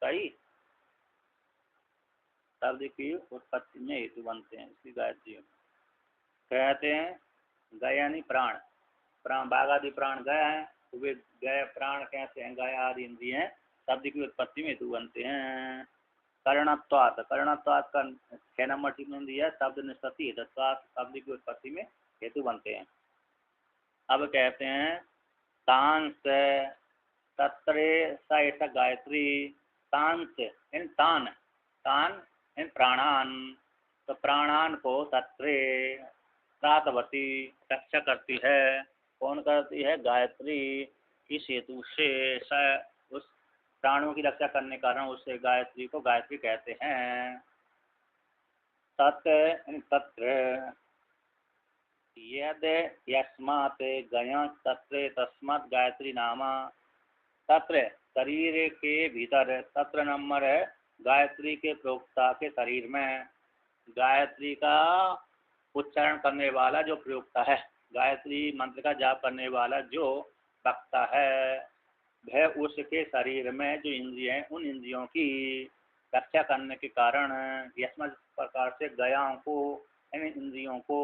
सही, शब्द की उत्पत्ति में हेतु बनते हैं, इसलिए गायत्री कहते हैं। गया यानी प्राण, प्राण बाघ आदि प्राण गया है, तो वे गया प्राण कहते हैं, गया आदि इंद्रिय शब्द की उत्पत्ति में हेतु बनते हैं। कर्णत्वात्, कर्णत्वात् का 6 नंबर टिप्पणी दिया, शब्द निष्पत्ति हेतुत्वात्, शब्द की उत्पत्ति में हेतु बनते हैं। अब कहते हैं तांस, तत्रे स ऐसा गायत्री, तांस इन तान, तान इन प्राणान, तो प्राणान को तत्रे प्रातवती रक्षा करती है। कौन करती है? गायत्री। इस हेतु से उस प्राणों की रक्षा करने के कारण उससे गायत्री को गायत्री कहते हैं। तत्र यद यस्मात् गया तत्र तस्मात् गायत्री नामा। तत्र शरीर के भीतर, तत्र नंबर है गायत्री के प्रयोक्ता के शरीर में, गायत्री का उच्चारण करने वाला जो प्रयोक्ता है, गायत्री मंत्र का जाप करने वाला जो वक्ता है, वह उसके शरीर में जो इंद्रिय हैं, उन इंद्रियों की रक्षा करने के कारण यस्मात् प्रकार से गयाओं को, इन इंद्रियों को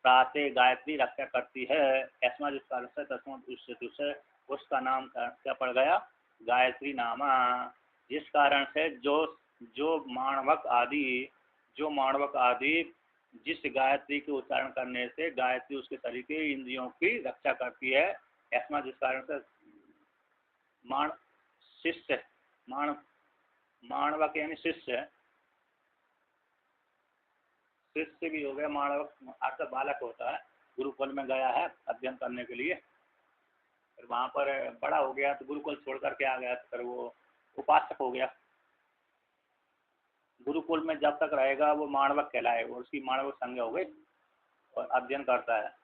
प्रातः गायत्री रक्षा करती है। यस्मात् जिस कारण से तस्मात् उससे उसका नाम क्या पड़ गया? गायत्री नामा। जिस कारण से जो माणवक आदि जिस गायत्री के उच्चारण करने से गायत्री उसके शरीर के इंद्रियों की रक्षा करती है। यस्मात् जिस कारण से माण शिष्य, माणवक यानी शिष्य, शिष्य भी हो गया, माणवक अर्थ बालक होता है, गुरुकुल में गया है अध्ययन करने के लिए, फिर वहाँ पर बड़ा हो गया तो गुरुकुल छोड़ करके आ गया, तो फिर वो उपासक हो गया। गुरुकुल में जब तक रहेगा वो माणवक कहलाए, और उसकी माणवक संज्ञा हो गई और अध्ययन करता है।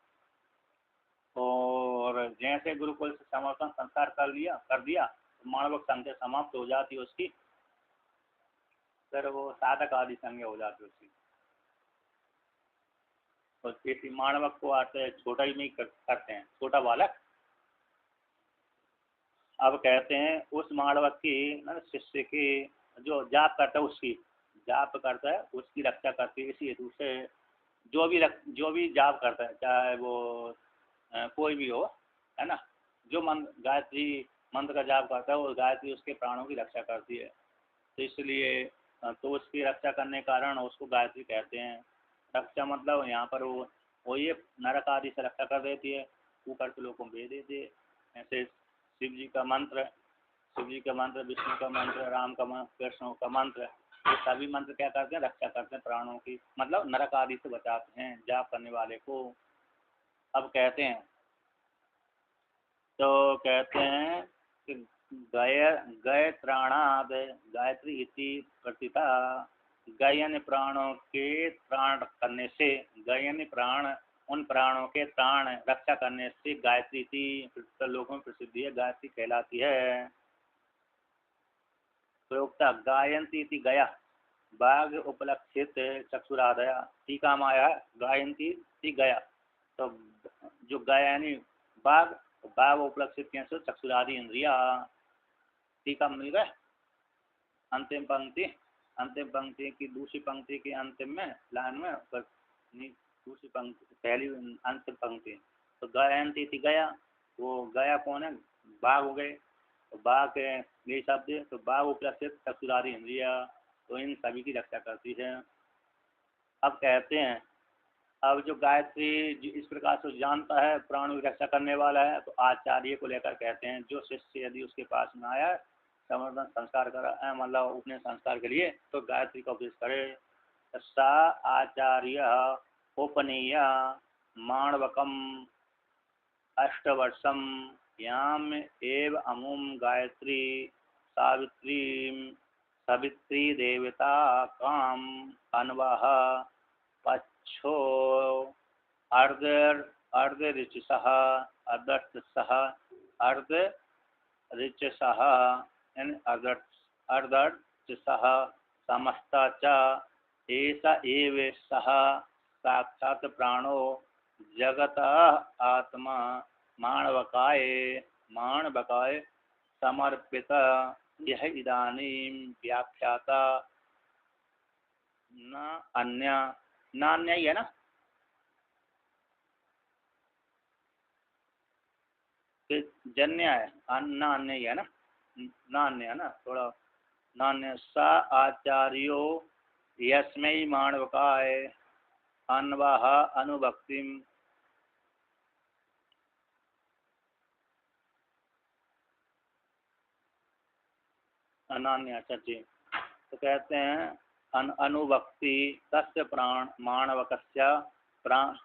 और जैसे गुरुकुल से समर्पण संस्कार कर दिया तो माणवक संज्ञा समाप्त हो जाती है उसकी, फिर वो साधक आदि संज्ञा हो जाती है उसकी। तो किसी माणवक को आते छोटा ही नहीं करते हैं, छोटा बालक। अब कहते हैं उस माणवक की, शिष्य की जो जाप करता है, उसकी जाप करता है उसकी रक्षा करती है। इसी हेतु से जो भी जाप करता है, चाहे वो कोई भी हो, है ना, जो गायत्री मंत्र का जाप करता है, वो गायत्री उसके प्राणों की रक्षा करती है। तो इसलिए तो उसकी रक्षा करने के कारण उसको गायत्री कहते हैं। रक्षा मतलब यहाँ पर वो वो ये नरक आदि से रक्षा कर देती है, ऊपर के लोगों को भेज देती है। ऐसे शिव जी का मंत्र, विष्णु का मंत्र, राम का मंत्र, कृष्ण का मंत्र, ये सभी मंत्र क्या करते हैं, रक्षा करते हैं प्राणों की, मतलब नरक आदि से बचाते हैं जाप करने वाले को। अब कहते हैं, तो कहते हैं कि गय त्राणाद गायत्री इति प्रतिता, गयन प्राणों के त्राण करने से, गयन प्राण उन प्राणों के त्राण रक्षा करने से गायत्री थी लोगों में प्रसिद्धि है, गायत्री कहलाती है। प्रयोक्ता गायंती थी गया बाघ उपलक्षित चक्षुरादया, टीका माया गायंती थी गया, तो जो गया यानी बाघ, बाघ उपलक्षित कैसे चक्षुरादि इंद्रिया। टीका मिल गए। अंतिम पंक्ति की दूसरी पंक्ति के अंतिम में लाइन में दूसरी पंक्ति पहली अंतिम पंक्ति, तो गायंती थी गया, वो गया कौन है, बाघ हो गए, तो बाघ ये शब्द, तो बाघ उपलक्षित चक्षुरादि इंद्रिया, तो इन सभी की रक्षा करती है। अब कहते हैं, अब जो गायत्री इस प्रकार से जानता है, प्राणों की रक्षा करने वाला है, तो आचार्य को लेकर कहते हैं, जो शिष्य यदि उसके पास में आया संवर्धन संस्कार कर, मतलब उपनयन संस्कार के लिए, तो गायत्री का उपदेश करे। सा आचार्य उपनीय माणवकम अष्टवर्षम याम एव अमुम गायत्री सावित्री देवता काम अन्वाह पच्छो अर्धऋचसः अर्धऋचसः अर्धऋचसः समस्ता च एष एव सः साक्षात् प्राणो जगतः आत्मा माणवकाय समर्पित यह इदानीं व्याख्याता न अन्य ही है ना, जन्य है, अन्य ही है ना, नान्य है ना, थोड़ा नान्य। सा आचार्यो यस्मै माणवकाय अन्वाह अनुभक्तिम, अनान्य, अच्छा जी। तो कहते हैं अनुभक्ति तस्य प्राण माणवकस्य प्राण,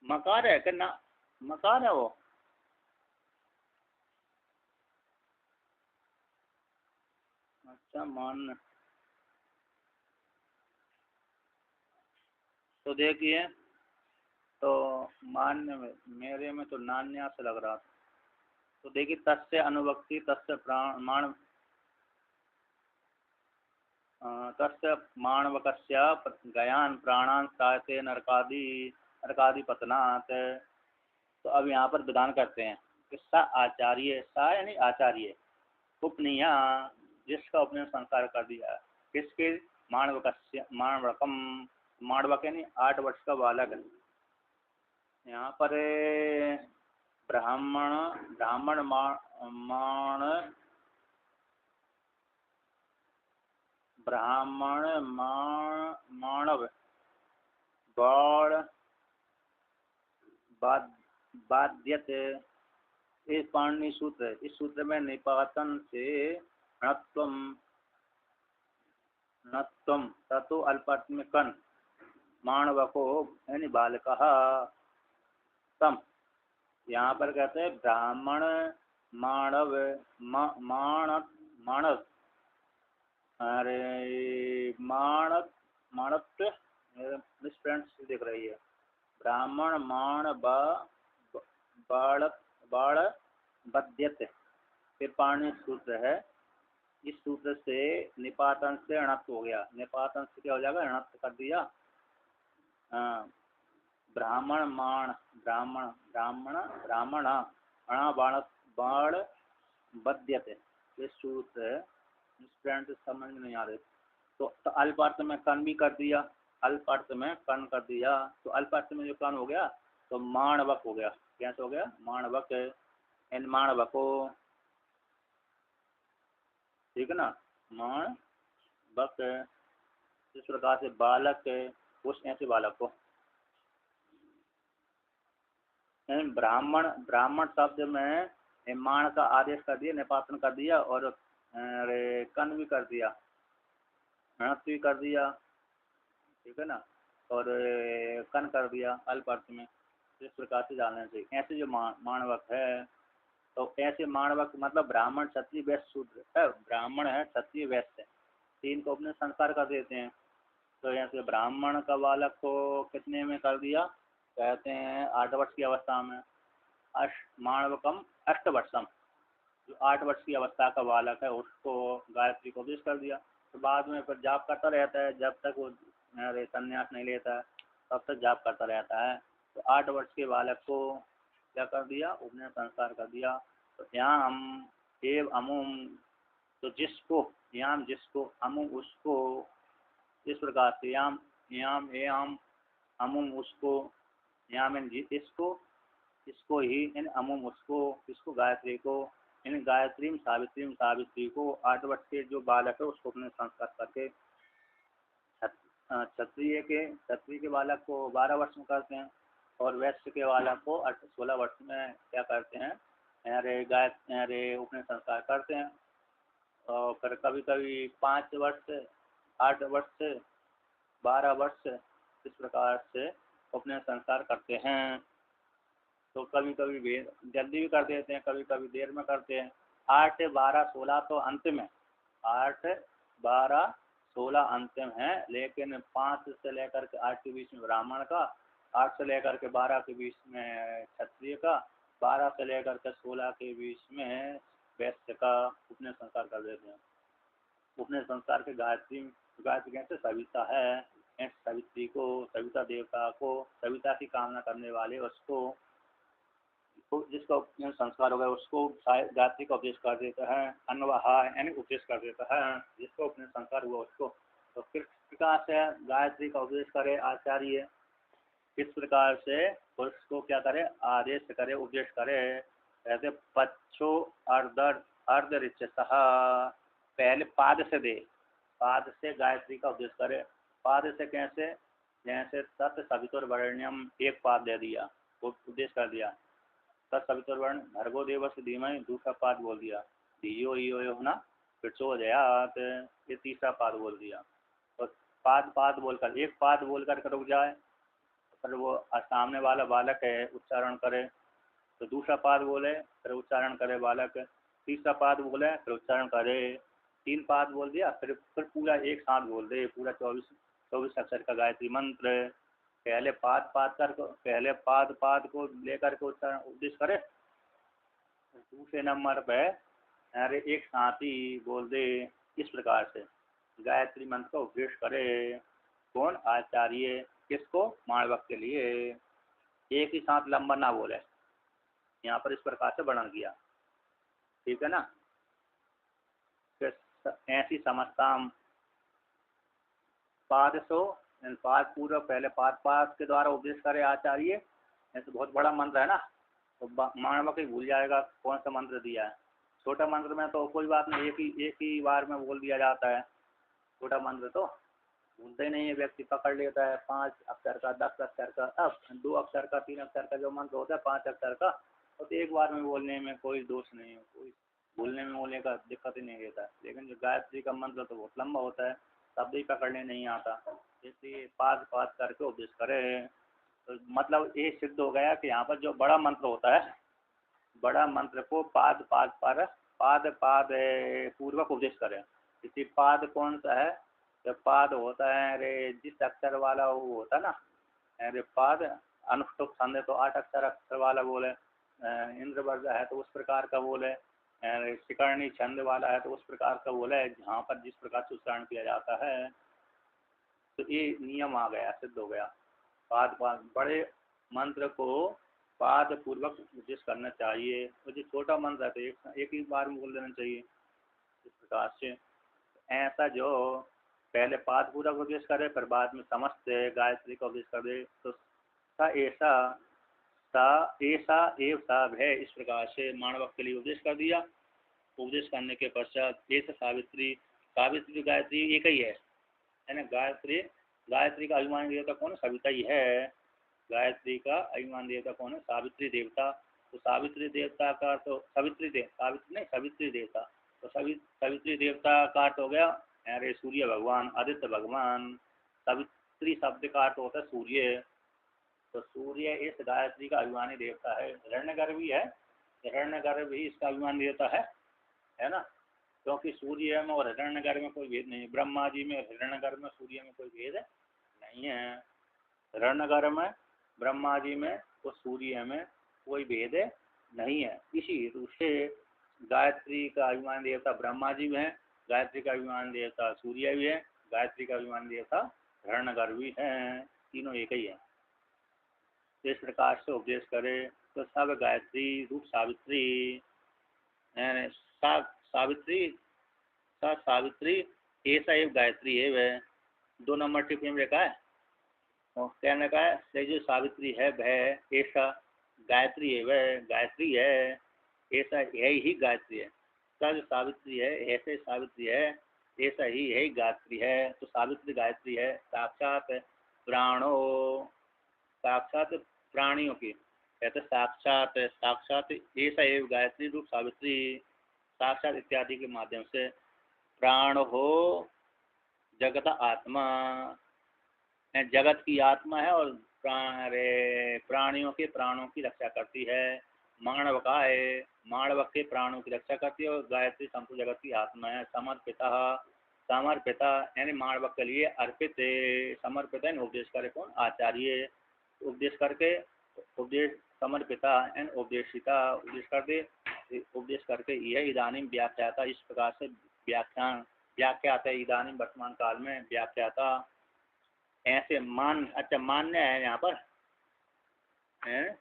मकार है कि ना, मकार है वो, अच्छा मान, तो देखिए, तो मान्य में मेरे में तो नान्या से लग रहा था, तो देखिए तस्य अनुभक्ति तस्य प्राण माण तस्य माणवकस्य गयान प्राणान सायते नरकादि पतनात्। तो अब यहाँ पर विधान करते हैं कि सा आचार्य, सा यानी आचार्य, उपनिया जिसका उपनयन संस्कार कर दिया, किसके, माणवकस्य, माणवकम, माणवक यानी 8 वर्ष का बालक है। यहाँ पर ब्राह्मण ब्राह्मण माण ब्राह्मण माणव बाण बाध्यते, इस पाणिनि सूत्र, इस सूत्र में निपातन से णत्वम ततो अल्पार्थ में कन माणवको यानी बालकः तम। यहाँ पर कहते हैं ब्राह्मण माणव माणव अरे माणत्व मिस फ्रेंड्स देख रही है, ब्राह्मण माण बाड़ बद्यत, फिर पाणिनि सूत्र है, इस सूत्र से निपातन से अणत्व हो गया, निपातन से क्या हो जाएगा, अणत्व कर दिया। ब्राह्मण माण ब्राह्मण अणा बाण बद्यते, इस सूत्र स्टूडेंट समझ नहीं आ रहे, तो अल्प अर्थ में कन भी कर दिया, अल्प अर्थ में कन कर दिया, तो अल्प अर्थ में जो कन हो गया तो माणवक हो गया, कैसे हो गया, माणवक। इन माणवको ठीक है ना। माण वक इस प्रकार से बालक उस ऐसे बालक को। ब्राह्मण ब्राह्मण शब्द में माण का आदेश कर दिया, निपातन कर दिया और कन भी कर दिया, हणत भी कर दिया, ठीक है ना, और कन कर दिया अल्प अर्थ में। इस प्रकार से जानना चाहिए। ऐसे जो माणवक है, तो ऐसे माणवक मतलब ब्राह्मण क्षत्रिय वैश्य शूद्र है। ब्राह्मण है, क्षत्रिय वैश्य, तीन को अपने संस्कार कर देते हैं। तो ऐसे ब्राह्मण का बालक को कितने में कर दिया, कहते हैं 8 वर्ष की अवस्था में। माणवकम 8 वर्षम, जो 8 वर्ष की अवस्था का बालक है उसको गायत्री को उपदेश कर दिया। तो बाद में फिर जाप करता रहता है, जब तक वो संन्यास नहीं लेता है तब तक जाप करता रहता है। तो 8 वर्ष के बालक को क्या कर दिया, उपनयन संस्कार कर दिया। तो यहाँ हम एव अमुम, तो जिसको याम जिसको, अमुम उसको, इस प्रकार से याम याम एम अमुम उसको, याम इसको, इसको ही इन अमुम उसको, इसको गायत्री को, इन गायत्री सावित्री को 8 वर्ष के जो बालक है उसको अपने संस्कार करके क्षत्रिय के बालक को 12 वर्ष में करते हैं और वैश्य के बालक को 16 वर्ष में क्या करते हैं, अरे उपनयन संस्कार करते हैं। और फिर कभी कभी 5 वर्ष, 8 वर्ष, 12 वर्ष इस प्रकार से उपनयन संस्कार करते हैं। तो कभी कभी जल्दी भी कर देते हैं, कभी कभी देर में करते हैं। 8, 12, 16 तो अंतिम है, 8, 12, 16 अंतिम है, लेकिन 5 से लेकर के 8 के बीच में ब्राह्मण का, 8 से लेकर के 12 के बीच में क्षत्रिय का, 12 से लेकर के 16 के बीच में वैश्य का उपनयन संस्कार कर देते हैं। उपनयन संस्कार के गायत्री कैसे सविता है, सवित्री को, सविता देवता को, सविता की कामना करने वाले उसको, जिसका उपनयन संस्कार हो गया उसको गायत्री का उपदेश कर देता है। अन्वहा यानी उपदेश कर देता है जिसको उपनयन संस्कार हुआ उसको। तो किस प्रकार से गायत्री का उपदेश करे आचार्य, किस प्रकार से उसको क्या करे, आदेश करे, उपदेश करे। कहते पच्छो अर्ध ऋचसः, पहले पाद से दे, पाद से गायत्री का उपदेश करे। पाद से कैसे, जैसे तत् सवितुर्वरेण्यम, एक पाद दे दिया, वो उपदेश कर दिया। तत्सवितुर्वरेण्यम भर्गो देवस्य धीमहि, दूसरा पाद बोल दिया। धियो यो यो ना प्रचोदयात्, ये तीसरा पाद बोल दिया। तो पाद बोलकर, एक पाद बोलकर रुक जाए, फिर वो सामने वाला बालक है उच्चारण करे, तो दूसरा पाद बोले फिर उच्चारण करे बालक, तीसरा पाद बोले फिर उच्चारण करे, 3 पाद बोल दिया, फिर पूरा एक साथ बोल दे, पूरा 24 अक्षर का गायत्री मंत्र। पहले पाद को लेकर के उच्चारण उपदेश करे, दूसरे नंबर पे अरे एक साथ ही बोल दे। इस प्रकार से गायत्री मंत्र का उपदेश करे। कौन, आचार्य, किसको, माणवक के लिए। एक ही साथ लंबा ना बोले, यहाँ पर इस प्रकार से वर्णन किया, ठीक है ना। ऐसी समझताम पाद सो, पाद पूर्व, पहले पाद के द्वारा उपदेश करे आचार्य। ऐसे बहुत बड़ा मंत्र है ना, तो माणवक ही भूल जाएगा कौन सा मंत्र दिया है। छोटा मंत्र में तो कोई बात नहीं, एक ही बार में बोल दिया जाता है। छोटा मंत्र तो भूलते ही नहीं है, व्यक्ति पकड़ लेता है। 5 अक्षर का, 10 अक्षर का, अब 2 अक्षर का, 3 अक्षर का जो मंत्र होता है 5 अक्षर का, तो एक बार में बोलने में कोई दोष नहीं है, कोई भूलने में बोलने का दिक्कत ही नहीं रहता है। लेकिन जो गायत्री का मंत्र तो बहुत लंबा होता है, शब्द ही पकड़ने नहीं आता, इसलिए पाद करके उपदेश करे। तो मतलब ये सिद्ध हो गया कि यहाँ पर जो बड़ा मंत्र होता है, बड़ा मंत्र को पाद पूर्वक उपदेश करें। इसी पाद कौन सा है, जब पाद होता है, अरे जिस अक्षर वाला वो होता है ना, अरे पाद अनुष्टुप छंद है तो 8 अक्षर वाला बोले, इंद्रवर्ग है तो उस प्रकार का बोले, शिकर्णी छंद वाला है तो उस प्रकार का बोले, जहाँ पर जिस प्रकार से उच्चारण किया जाता है। तो ये नियम आ गया, सिद्ध हो गया। पाद बड़े मंत्र को पाद पूर्वक उपदेश करना चाहिए, तो जो छोटा मंत्र है तो एक ही बार में बोल देना चाहिए। इस प्रकार से ऐसा जो पहले पाद पूर्वक उपदेश करे फिर बाद में समस्त गायत्री का उपदेश कर दे, तो ऐसा एव सा भय, इस प्रकार से माणवक के लिए उपदेश कर दिया। उपदेश करने के पश्चात एक सावित्री, सावित्री गायत्री एक ही है ना। गायत्री, गायत्री का अभिमान देवता कौन है? सविता ही है। गायत्री का अभिमान देवता कौन है? सावित्री देवता। तो सावित्री देवता का तो सावित्री सावित्री नहीं, सवित्री देवता। तो सावित्री देवता का अर्थ हो गया अरे सूर्य भगवान, आदित्य भगवान। सावित्री शब्द का अर्थ होता है सूर्य। तो सूर्य इस गायत्री का अभिमानी देवता है। हिरण्यगर्भ भी है, हिरण्यगर्भ भी इसका अभिमानी देवता है ना। क्योंकि सूर्य में और हिरण्यगर्भ में कोई भेद नहीं है। ब्रह्मा जी में, हिरण्यगर्भ में, सूर्य में कोई भेद नहीं है। हिरण्यगर्भ में, ब्रह्मा जी में और सूर्य में कोई भेद नहीं है। इसी हेतु से गायत्री का अभिमान देवता ब्रह्मा जी में है, गायत्री का अभिमान देवता सूर्य भी है, गायत्री का अभिमान देवता हिरण्यगर्भ भी है। तीनों एक ही है। इस प्रकार से उपदेश करे तो सब गायत्री रूप सावित्री, सावित्री, सावित्री ऐसा एक गायत्री है वह। 2 नंबर टिप्पणी में लिखा है और कहने का है जो सावित्री है वह ऐसा गायत्री है, वह गायत्री है, ऐसा है ही गायत्री है। सब सावित्री है ऐसे सावित्री है, ऐसा ही है गायत्री है। तो सावित्री गायत्री है साक्षात प्राणो, साक्षात प्राणियों की कहते साक्षात, साक्षात ऐसा एवं गायत्री रूप सावित्री साक्षात इत्यादि के माध्यम से प्राण हो जगत आत्मा, जगत की आत्मा है और प्राणियों के प्राणों की रक्षा करती है। मानव का है, मानव के प्राणों की रक्षा करती है। और गायत्री संपूर्ण जगत की आत्मा है। समर्पिता, समर्पिता यानी मानव के लिए अर्पित, समर्पित है उपदेश करे कौन? आचार्य। उपदेश करके, उपदेश समर्पिता एंड उपदेशिता, उपदेश करके यह इदानीम व्याख्याता, इस प्रकार से व्याख्यान व्याख्याता इदानीम वर्तमान काल में व्याख्याता ऐसे मान, अच्छा मान्य है यहाँ पर है?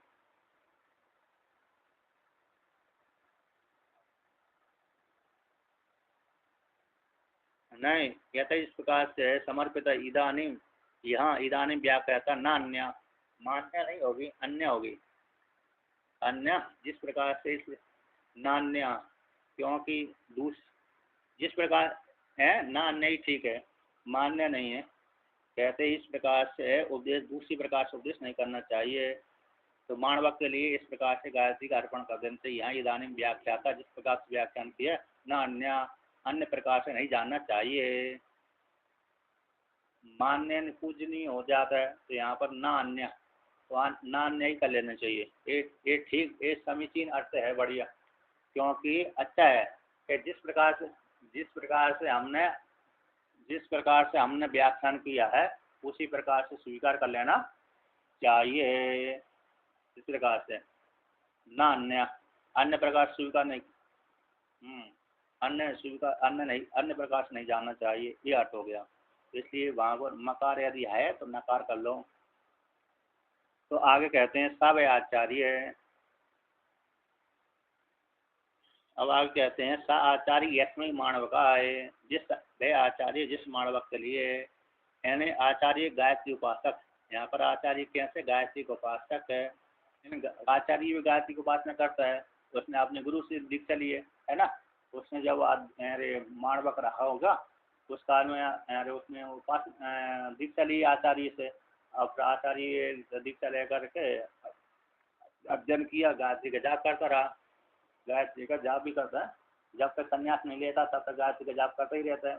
नहीं कहता इस प्रकार से है समर्पित इदानीम, यहाँ इदानीम व्याख्याता न अन्य, मान्य नहीं होगी अन्य होगी। अन्य जिस प्रकार से इस नान्य, क्योंकि जिस प्रकार है ना अन्य ही ठीक है, मान्य नहीं है। कहते इस प्रकार से उपदेश दूसरी प्रकार से उपदेश नहीं करना चाहिए। तो मानवक के लिए इस प्रकार से गायत्री का अर्पण कर देने से यहाँ इदानीम व्याख्याता जिस प्रकार से व्याख्यान किया न अन्य, अन्य प्रकार से नहीं जानना चाहिए। मान्य पूजनीय हो जाता है तो यहाँ पर न अन्य, तो न अन्य ही कर लेना चाहिए। ये ठीक, ये समीचीन अर्थ है, बढ़िया। क्योंकि अच्छा है कि जिस प्रकार से हमने व्याख्यान किया है उसी प्रकार से स्वीकार कर लेना चाहिए। इस प्रकार से ना अन्य, अन्य प्रकार स्वीकार नहीं, अन्य स्वीकार, अन्य नहीं, अन्य प्रकार से नहीं जानना चाहिए, ये अर्थ हो गया। इसलिए वहाँ पर मकार यदि है तो नकार कर लो। तो आगे कहते हैं सब आचार्य। अब आगे कहते हैं स आचार्य यस्मय मानव का है, जिस वह आचार्य जिस मानवक के लिए, यानी आचार्य गायत्री उपासक। यहाँ पर आचार्य कैसे? गायत्री का उपासक है। आचार्य भी गायत्री की उपासना करता है, तो उसने अपने गुरु से दीक्षा लिए है ना। उसने जब मानवक रहा होगा उस काल में अरे उसने उपास दीक्षा ली आचार्य से। अब आचार्य दीक्षा लेकर के अध्ययन किया, गायत्री का जाप करता रहा। गायत्री का जाप भी करता है, जब तक संन्यास नहीं लेता तब तक गायत्री का जाप करता ही रहता है।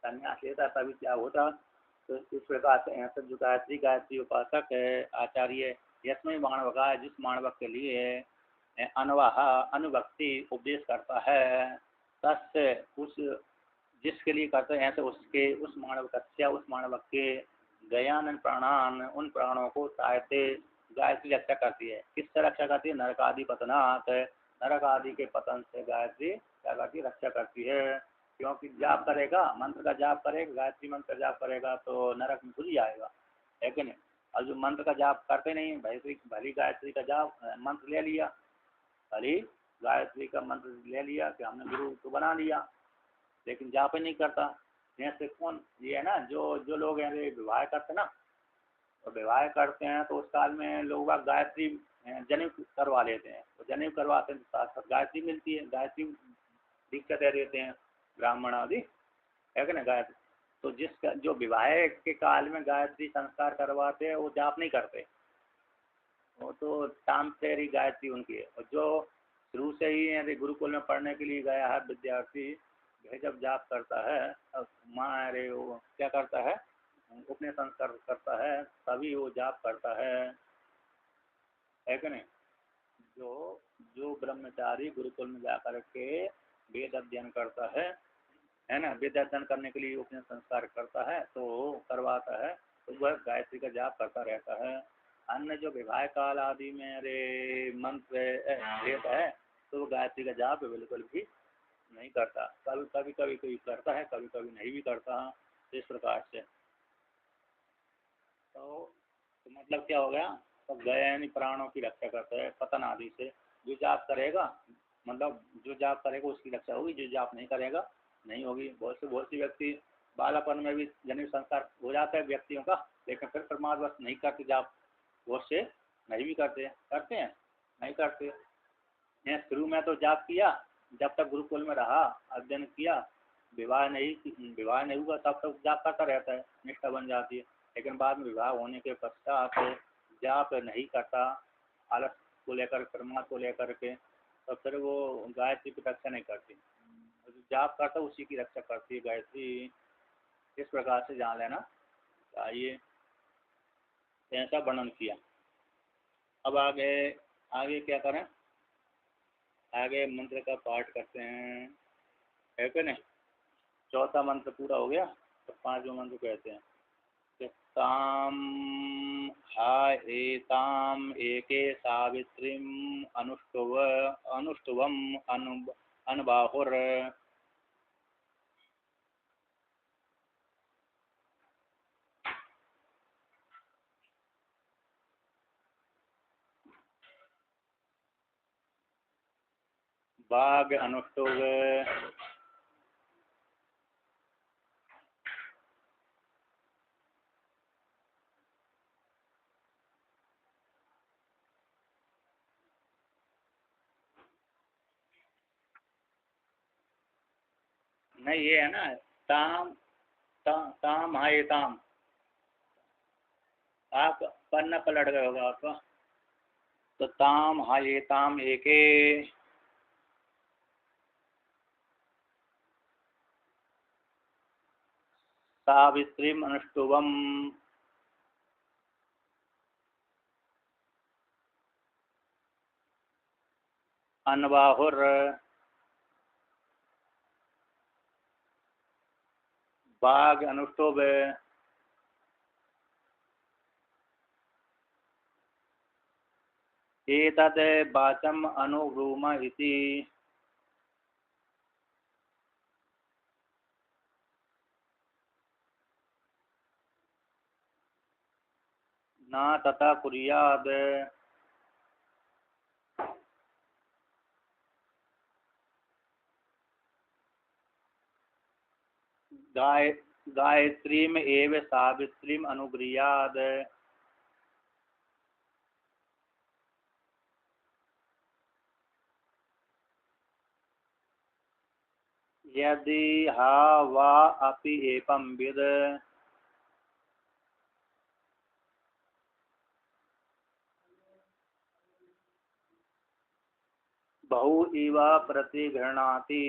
संन्यास लेता है तभी क्या होता। तो इस प्रकार से यहाँ पर जो गायत्री, गायत्री उपासक है आचार्य यस्मय मानवका है, जिस मानवक के लिए अनवाह अनुभक्ति उपदेश करता है। तस्य उस जिसके लिए करते हैं तो उसके उस मानवकस्य उस मानवक के गयान प्राणान उन प्राणों को सायते गायत्री रक्षा करती है। किससे रक्षा करती है? नरक आदि पतनात्, नरक आदि के पतन से गायत्री क्या करती है? रक्षा करती है। क्योंकि जाप करेगा, मंत्र का जाप करेगा, गायत्री मंत्र का जाप करेगा तो नरक में घुस जाएगा, है कि नहीं। और जो मंत्र का जाप करते नहीं, भली गायत्री का जाप मंत्र ले लिया, भली गायत्री का मंत्र ले लिया कि हमने गुरु तो बना लिया, लेकिन जाप ही नहीं करता। जैसे कौन ये है ना, जो लोग हैं विवाह करते ना, तो विवाह करते हैं तो उस काल में लोग गायत्री जनेऊ करवा लेते हैं। तो जनेऊ करवाते हैं तो साथ साथ गायत्री मिलती है, गायत्री दीक्षा दे देते हैं ब्राह्मण आदि, है कि ना गायत्री। तो जिसका जो विवाह के काल में गायत्री संस्कार करवाते हैं वो जाप नहीं करते, वो तो तामसेरी गायत्री उनकी है। और जो शुरू से ही यदि गुरुकुल में पढ़ने के लिए गया है विद्यार्थी, वह जब जाप करता है तब माँ अरे वो क्या करता है, उपने संस्कार करता है, तभी वो जाप करता है कि नहीं। जो जो ब्रह्मचारी गुरुकुल में जाकर के वेद अध्ययन करता है ना, वेद अध्ययन करने के लिए उपने संस्कार करता है तो करवाता है, तो वह गायत्री का जाप करता रहता है। अन्य जो विवाह काल आदि में अरे मंत्र रहता है तो वो गायत्री का जाप बिल्कुल भी नहीं करता। कभी कभी कोई करता है, कभी कभी नहीं भी करता। इस प्रकार से तो मतलब क्या हो गया, तो गए यानी प्राणों की रक्षा करता है पतन आदि से। जो जाप करेगा मतलब जो जाप करेगा उसकी रक्षा होगी, जो जाप नहीं करेगा नहीं होगी। बहुत सी व्यक्ति बालापन में भी जन्म संस्कार हो जाता है व्यक्तियों का, लेकिन फिर प्रमादवश नहीं करते जाप, बहुत से नहीं भी करते हैं नहीं करते। मैं शुरू में तो जाप किया, जब तक गुरुकुल में रहा अध्ययन किया, विवाह नहीं हुआ तब तक जाप करता रहता है, निष्ठा बन जाती है। लेकिन बाद में विवाह होने के पश्चात जाप नहीं करता, आलस को लेकर प्रमाद को लेकर के, तो फिर वो गायत्री की रक्षा नहीं करती। जाप करता उसी की रक्षा करती है गायत्री। इस प्रकार से जान लेना चाहिए। ऐसा वर्णन किया। अब आगे आगे क्या करें, आगे मंत्र का पाठ करते हैं, है कि नहीं। चौथा मंत्र पूरा हो गया, तो पांचवा मंत्र कहते हैं कि ताम हा एताम एके सावित्रीम अनुष्टुवम अनबाहुर। बाघ अनुष्टुव नहीं, ये है ना ताम ताम हा एताम, आप पन्ना पलट गए होगा आपका। तो ताम हा एताम एके सावित्रीम अनुष्टुवम अनबाहुर। बाघ अनुष्टुभ एतद् वाचम् अनुब्रूम इति। न तथा कुर्याद। गायत्रीम एव सावित्रीम अनुगृह्याद। यदि हा वा अपि एपं विद। बहु इव प्रतिगृह्णाति।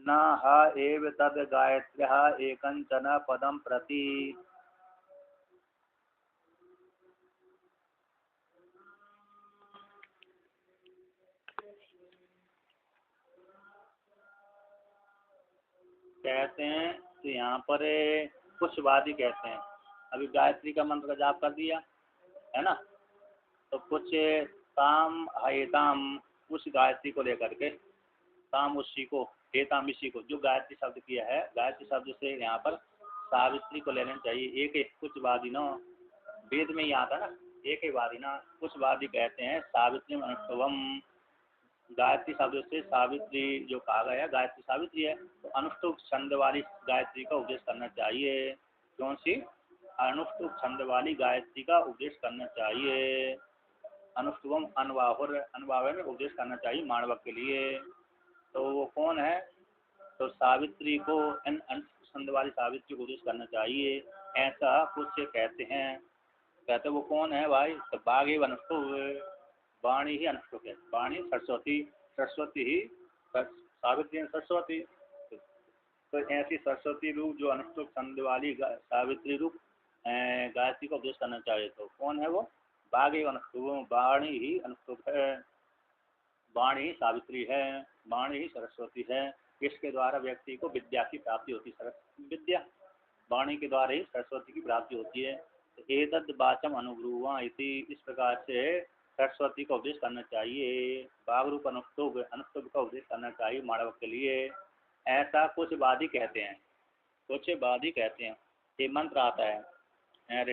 न ह एव तद् गायत्र्यः एकञ्चन पदं प्रति। कहते हैं तो यहाँ पर कुछ वादी कहते हैं, अभी गायत्री का मंत्र का जाप कर दिया है ना, तो कुछ ताम हेताम उस गायत्री को लेकर के, ताम उसी को, हेताम इसी को, जो गायत्री शब्द किया है, गायत्री शब्द से यहाँ पर सावित्री को लेना चाहिए। एक कुछ वादिनो, वेद में ही आता ना, एक ही वादिना, कुछ वादी कहते हैं सावित्री अनुष्टुवम, गायत्री शब्द से सावित्री जो कहा गया है गायत्री सावित्री है, तो अनुष्टुप छंद वाली गायत्री का उपदेश करना चाहिए। कौन सी, अनुष्टुप छंद वाली गायत्री का उपदेश करना चाहिए। अनुष्टुवम अनवाहर में उपदेश करना चाहिए माणवक के लिए। तो वो कौन है? तो सावित्री को इन छंद वाली सावित्री को उपदेश करना चाहिए, ऐसा कुछ से कहते हैं। कहते वो कौन है भाई? तो बाघ ही अनुष्टुप, वाणी ही अनुष्टुप है। वाणी सरस्वती, सरस्वती ही सावित्री सरस्वती। तो ऐसी सरस्वती रूप जो अनुष्टुप छंद वाली सावित्री रूप गायत्री को उपदेश करना चाहिए। तो कौन है वो? बाघ ही अनुष्टुप, वाणी ही अनुष्टुप है, वाणी ही सावित्री है, वाणी ही सरस्वती है। इसके द्वारा व्यक्ति को विद्या की प्राप्ति होती है। विद्या वाणी के द्वारा ही सरस्वती की प्राप्ति होती है। तो एतद् वाचम अनुब्रुवा इति, इस प्रकार से सरस्वती का उपदेश करना चाहिए। बाघ रूप अनुष्टुप का उपदेश करना चाहिए माणव के लिए, ऐसा कुछ वादी कहते हैं। कुछ वादी कहते हैं। ये मंत्र आता है,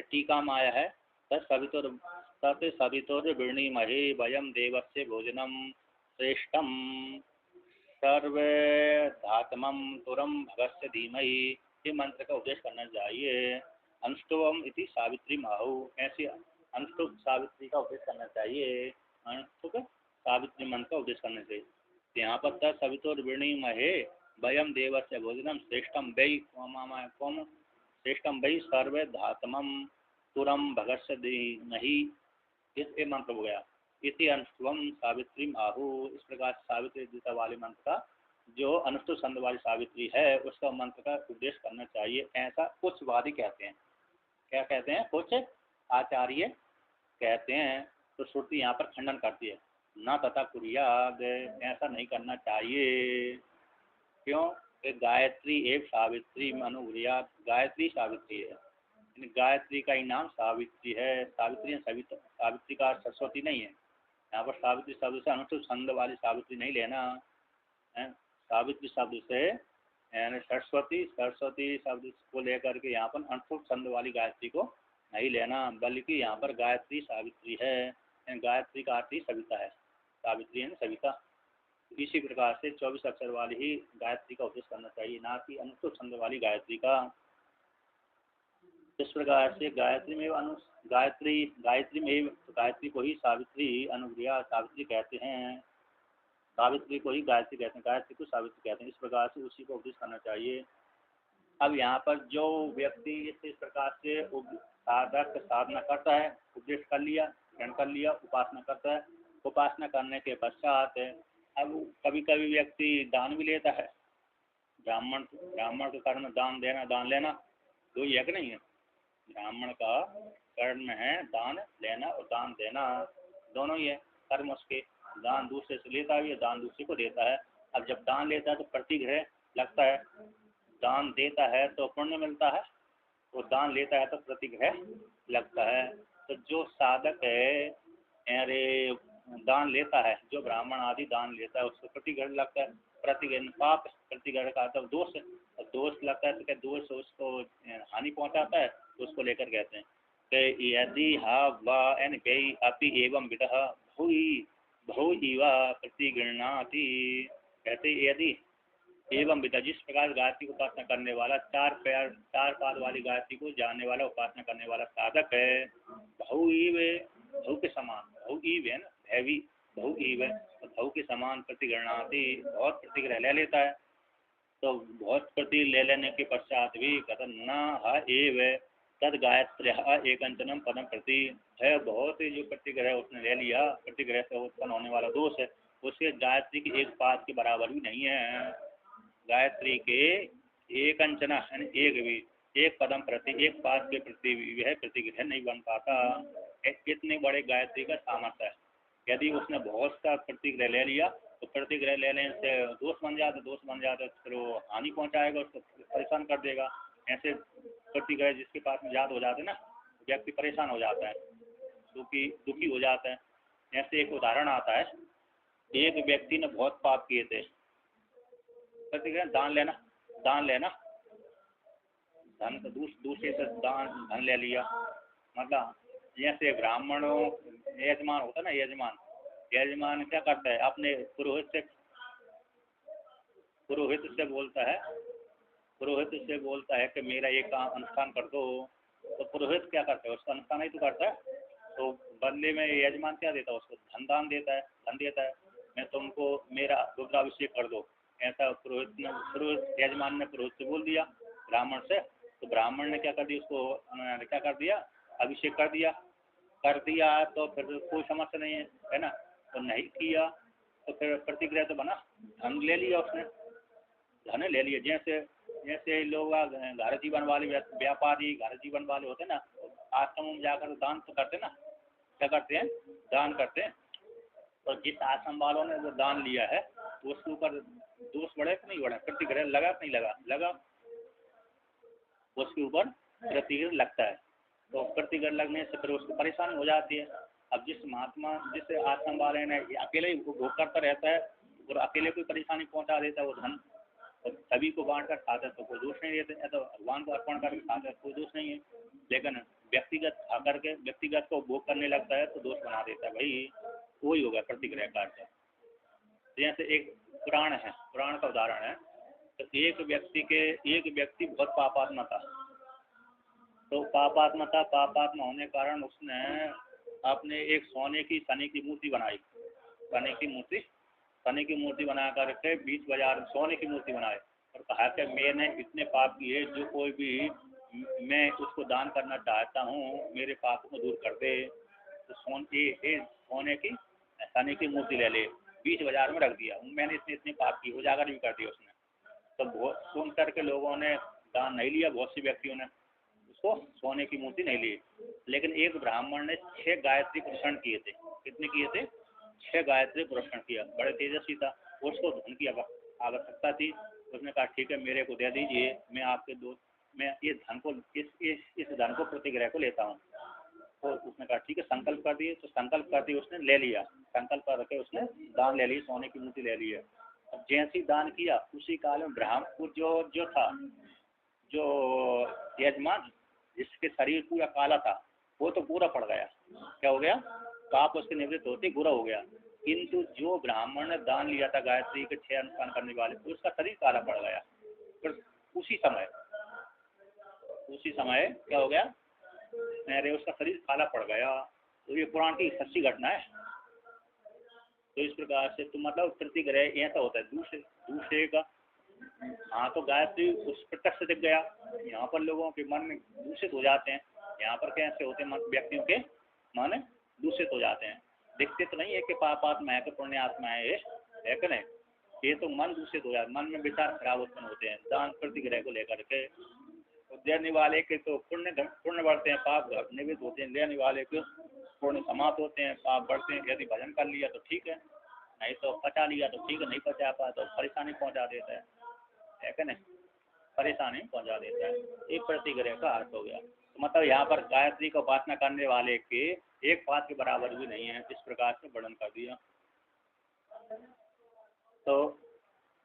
टीका में आया है, तत्सवितुर्वृणीमहे वयम देवस्य भोजनम श्रेष्ठम सर्वधात्मम तुरम भगस्य धीमहि। ये मंत्र का उपदेश करना चाहिए। अनुष्टुवम इति सावित्री माहु, ऐसी अनुष्टुप सावित्री का उपदेश करना चाहिए। अनुष्टुप सावित्री मंत्र का उपदेश करना चाहिए। यहाँ पर तत्सवितुर्वृणीमहे वयम देवस्य भोजनम श्रेष्ठम वै श्रेष्ठम वै सर्वधात्मम तुरम भगस्य धीमहि, इस मंत्र हो गया। इसी अनुष्टुवम सावित्री आहु, इस प्रकार सावित्री गीता वाले मंत्र का जो अनुष्टुप छंद वाली सावित्री है उसका मंत्र का उपदेश करना चाहिए, ऐसा कुछ वादी कहते हैं। क्या कहते हैं? कुछ आचार्य कहते हैं। तो श्रुति यहाँ पर खंडन करती है, न तथा कुर्याद, ऐसा नहीं करना चाहिए। क्यों? गायत्री एवं सावित्री अनुग्रियात, गायत्री सावित्री है, गायत्री का ही नाम सावित्री है। सावित्री सावित्री का सरस्वती नहीं है। यहाँ पर सावित्री शब्द से अनुष्टुप छंद वाली सावित्री नहीं लेना है। सावित्री शब्द से यानी सरस्वती शब्द को लेकर के यहाँ पर अनुष्टुप छंद वाली गायत्री को नहीं लेना, बल्कि यहाँ पर गायत्री सावित्री है। गायत्री का अर्थ ही सविता है, सावित्री है ना सविता। इसी प्रकार से 24 अक्षर वाली ही गायत्री का उपदेश करना चाहिए, ना कि अनुष्टुप छंद वाली गायत्री का। इस प्रकार से गायत्री में गायत्री को ही सावित्री अनुग्रिया सावित्री कहते हैं। सावित्री को ही गायत्री कहते हैं, गायत्री को सावित्री कहते हैं। इस प्रकार से उसी को उपदेश करना चाहिए। अब यहाँ पर जो व्यक्ति इस प्रकार से साधक साधना करता है, उपदेश कर लिया, ग्रहण कर लिया, उपासना करता है, उपासना करने के पश्चात अब कभी कभी व्यक्ति दान भी लेता है। ब्राह्मण का कर्म दान देना दान लेना दो ही है कि नहीं है? ब्राह्मण का कर्म है दान लेना और दान देना, दोनों ही है कर्म उसके। दान दूसरे से लेता भी है, दान दूसरे को देता है। अब जब दान लेता है तो प्रतिग्रह लगता है, दान देता है तो पुण्य मिलता है, और दान लेता है तो प्रतिग्रह लगता है। तो जो साधक है अरे दान लेता है, जो ब्राह्मण आदि दान लेता है उसको प्रतिग्रह लगता है। प्रतिग्रह पाप, प्रतिग्रह का तो दोष, दोष लगता है। तो क्या दोष उसको हानि पहुंचाता है, तो उसको लेकर कहते हैं कि यदि हा वा एन अपि एवं विदः बहु वा प्रतिगृह्णाति। कहते यदि एवं विदा, जिस प्रकार गायत्री उपासना करने वाला चार पाद वाली गायत्री को जानने वाला उपासना करने वाला साधक है, बहु के समान, बहु है ना, भैवी बहु है, तो बहु के समान प्रतिगृह्णाति, बहुत प्रतिग्रह ले लेता है। तो बहुत प्रति ले लेने के पश्चात भी कथन न एव तद गायत्र्य एकंचनम पदम प्रति है, बहुत ही जो प्रतिग्रह उसने ले लिया, प्रतिग्रह से उत्पन्न होने वाला दोष है, उसके गायत्री की एक पाद के बराबर भी नहीं है। गायत्री के एक अंचना यानी एक पदम प्रति, एक पाद के प्रति वह प्रतिग्रह नहीं बन पाता। इतने बड़े गायत्री का सामर्थ्य है। यदि उसने बहुत सा प्रतिग्रह ले लिया तो प्रतिग्रह लेने से दोष बन जाता, फिर वो हानि पहुंचाएगा, उसको परेशान कर देगा। ऐसे प्रतिग्रह जिसके पास में याद हो जाते ना, व्यक्ति परेशान हो जाता है, दुखी हो जाता है। ऐसे एक उदाहरण आता है, एक व्यक्ति ने बहुत पाप किए थे, प्रतिग्रह दान लेना धन दूसरे से धन ले लिया। मतलब जैसे ब्राह्मणों यजमान होता है ना, यजमान क्या करता है, अपने पुरोहित से बोलता है कि मेरा एक अनुष्ठान कर दो। तो पुरोहित क्या करता है, उसका अनुष्ठान ही तो करता है। तो बदले में यजमान क्या देता है, उसको धन दान देता है, धन देता है, मैं तुमको मेरा रुद्राभिषेक कर दो। ऐसा पुरोहित यजमान ने पुरोहित से बोल दिया ब्राह्मण से, तो ब्राह्मण ने क्या कर दिया, उसको क्या कर दिया, अभिषेक कर दिया। तो फिर कोई समस्या नहीं है ना। तो नहीं किया तो फिर प्रतिक्रिया तो बना, धन ले लिया उसने, धन ले लिया। जैसे जैसे लोग घर जीवन वाले व्यापारी घर जीवन वाले होते ना, आश्रमों में जाकर दान तो करते ना, क्या करते हैं, दान करते हैं। और जिस आश्रम वालों ने वो दान लिया है तो उसके ऊपर दोष बढ़े कि नहीं बढ़े, प्रतिग्रह लगा कि नहीं लगा, उसके ऊपर प्रतिग्रह लगता है। तो प्रतिग्रह लगने से फिर उसको परेशानी हो जाती है। अब जिस आश्रम वाले ने अकेले ही भोग करता रहता है और अकेले कोई परेशानी पहुंचा देता है वो धन, और सभी को बांट कर खाता है तो कोई दोष नहीं देते, या तो भगवान को अर्पण करके खाता है कोई दोष नहीं है। लेकिन व्यक्तिगत आकर के व्यक्तिगत को भोग करने लगता है तो दोष बना देता है, भाई वही होगा प्रतिग्रह का अर्थ। जैसे एक पुराण है, पुराण का उदाहरण है। तो एक व्यक्ति बहुत पापात्मा था। तो पापात्मा होने के कारण उसने अपने एक सोने की शनि की मूर्ति बनाई, शनि की मूर्ति बना करके बीच बाजार में सोने की मूर्ति बनाई और कहा कि मैंने इतने पाप किए, जो कोई भी मैं उसको दान करना चाहता हूँ मेरे पाप को दूर कर दे, तो सोने की शनि की मूर्ति ले ले। बीच बाजार में रख दिया, मैंने इतने पाप किए, उजागर भी कर दिया उसने। तो बहुत सुन करके लोगों ने दान नहीं लिया, बहुत से व्यक्तियों ने उसको सोने की मूर्ति नहीं ली। लेकिन एक ब्राह्मण ने 6 गायत्री प्रदर्शन किए थे। कितने किए थे? 6 गायत्री प्रदर्शन किया। बड़े तेजस्वी था, उसको धन की आवश्यकता थी। उसने कहा ठीक है मेरे को दे दीजिए, मैं आपके दोस्त मैं इस धन को इस धन को प्रतिग्रह को लेता हूँ। तो उसने कहा ठीक है, संकल्प कर दिए। तो संकल्प कर दिए, उसने ले लिया, संकल्प करके उसने दान ले ली, सोने की मूर्ति ले ली है। अब जैसे ही दान किया उसी काल में ब्राह्मण जो था, जो यजमान जिसके शरीर पूरा काला था, वो तो पूरा पड़ गया। क्या हो गया? पाप उसके निवृत्त होते बुरा हो गया। किंतु जो ब्राह्मण ने दान लिया था गायत्री के 6 अनुष्ठान करने वाले, तो उसका शरीर काला पड़ गया। फिर उसी समय क्या हो गया? अरे उसका शरीर काला पड़ गया। तो ये पुराण की सच्ची घटना है। तो इस प्रकार से तो मतलब प्रतिग्रह ऐसा होता है दूसरे का। हाँ, तो गायत्री उस प्रत्यक्ष दिख गया। यहाँ पर लोगों के मन में दूषित हो जाते हैं। यहाँ पर कैसे होते हैं, व्यक्तियों के मन दूषित हो जाते हैं। दिखते तो नहीं है कि पापात्मा है कि पुण्य आत्मा है कि नहीं। ये तो मन दूषित हो जाता है, मन में विचार खराब उत्पन्न होते हैं दान प्रतिग्रह को लेकर के। तो देने वाले के तो पुण्य बढ़ते हैं, पाप निवृत्त होते हैं। लेने वाले के पुण्य समाप्त होते हैं, पाप बढ़ते हैं। यदि भजन कर लिया तो ठीक है, नहीं तो पचा लिया तो ठीक है, नहीं पचा पाया तो परेशानी पहुँचा देता है कि नहीं, परेशानी पहुँचा देता है। एक प्रतिग्रह का अर्थ हो गया। तो मतलब यहाँ पर गायत्री का उपासना करने वाले के एक पात के बराबर भी नहीं है, इस प्रकार से वर्णन कर दिया। तो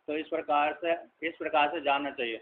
इस प्रकार से जानना चाहिए।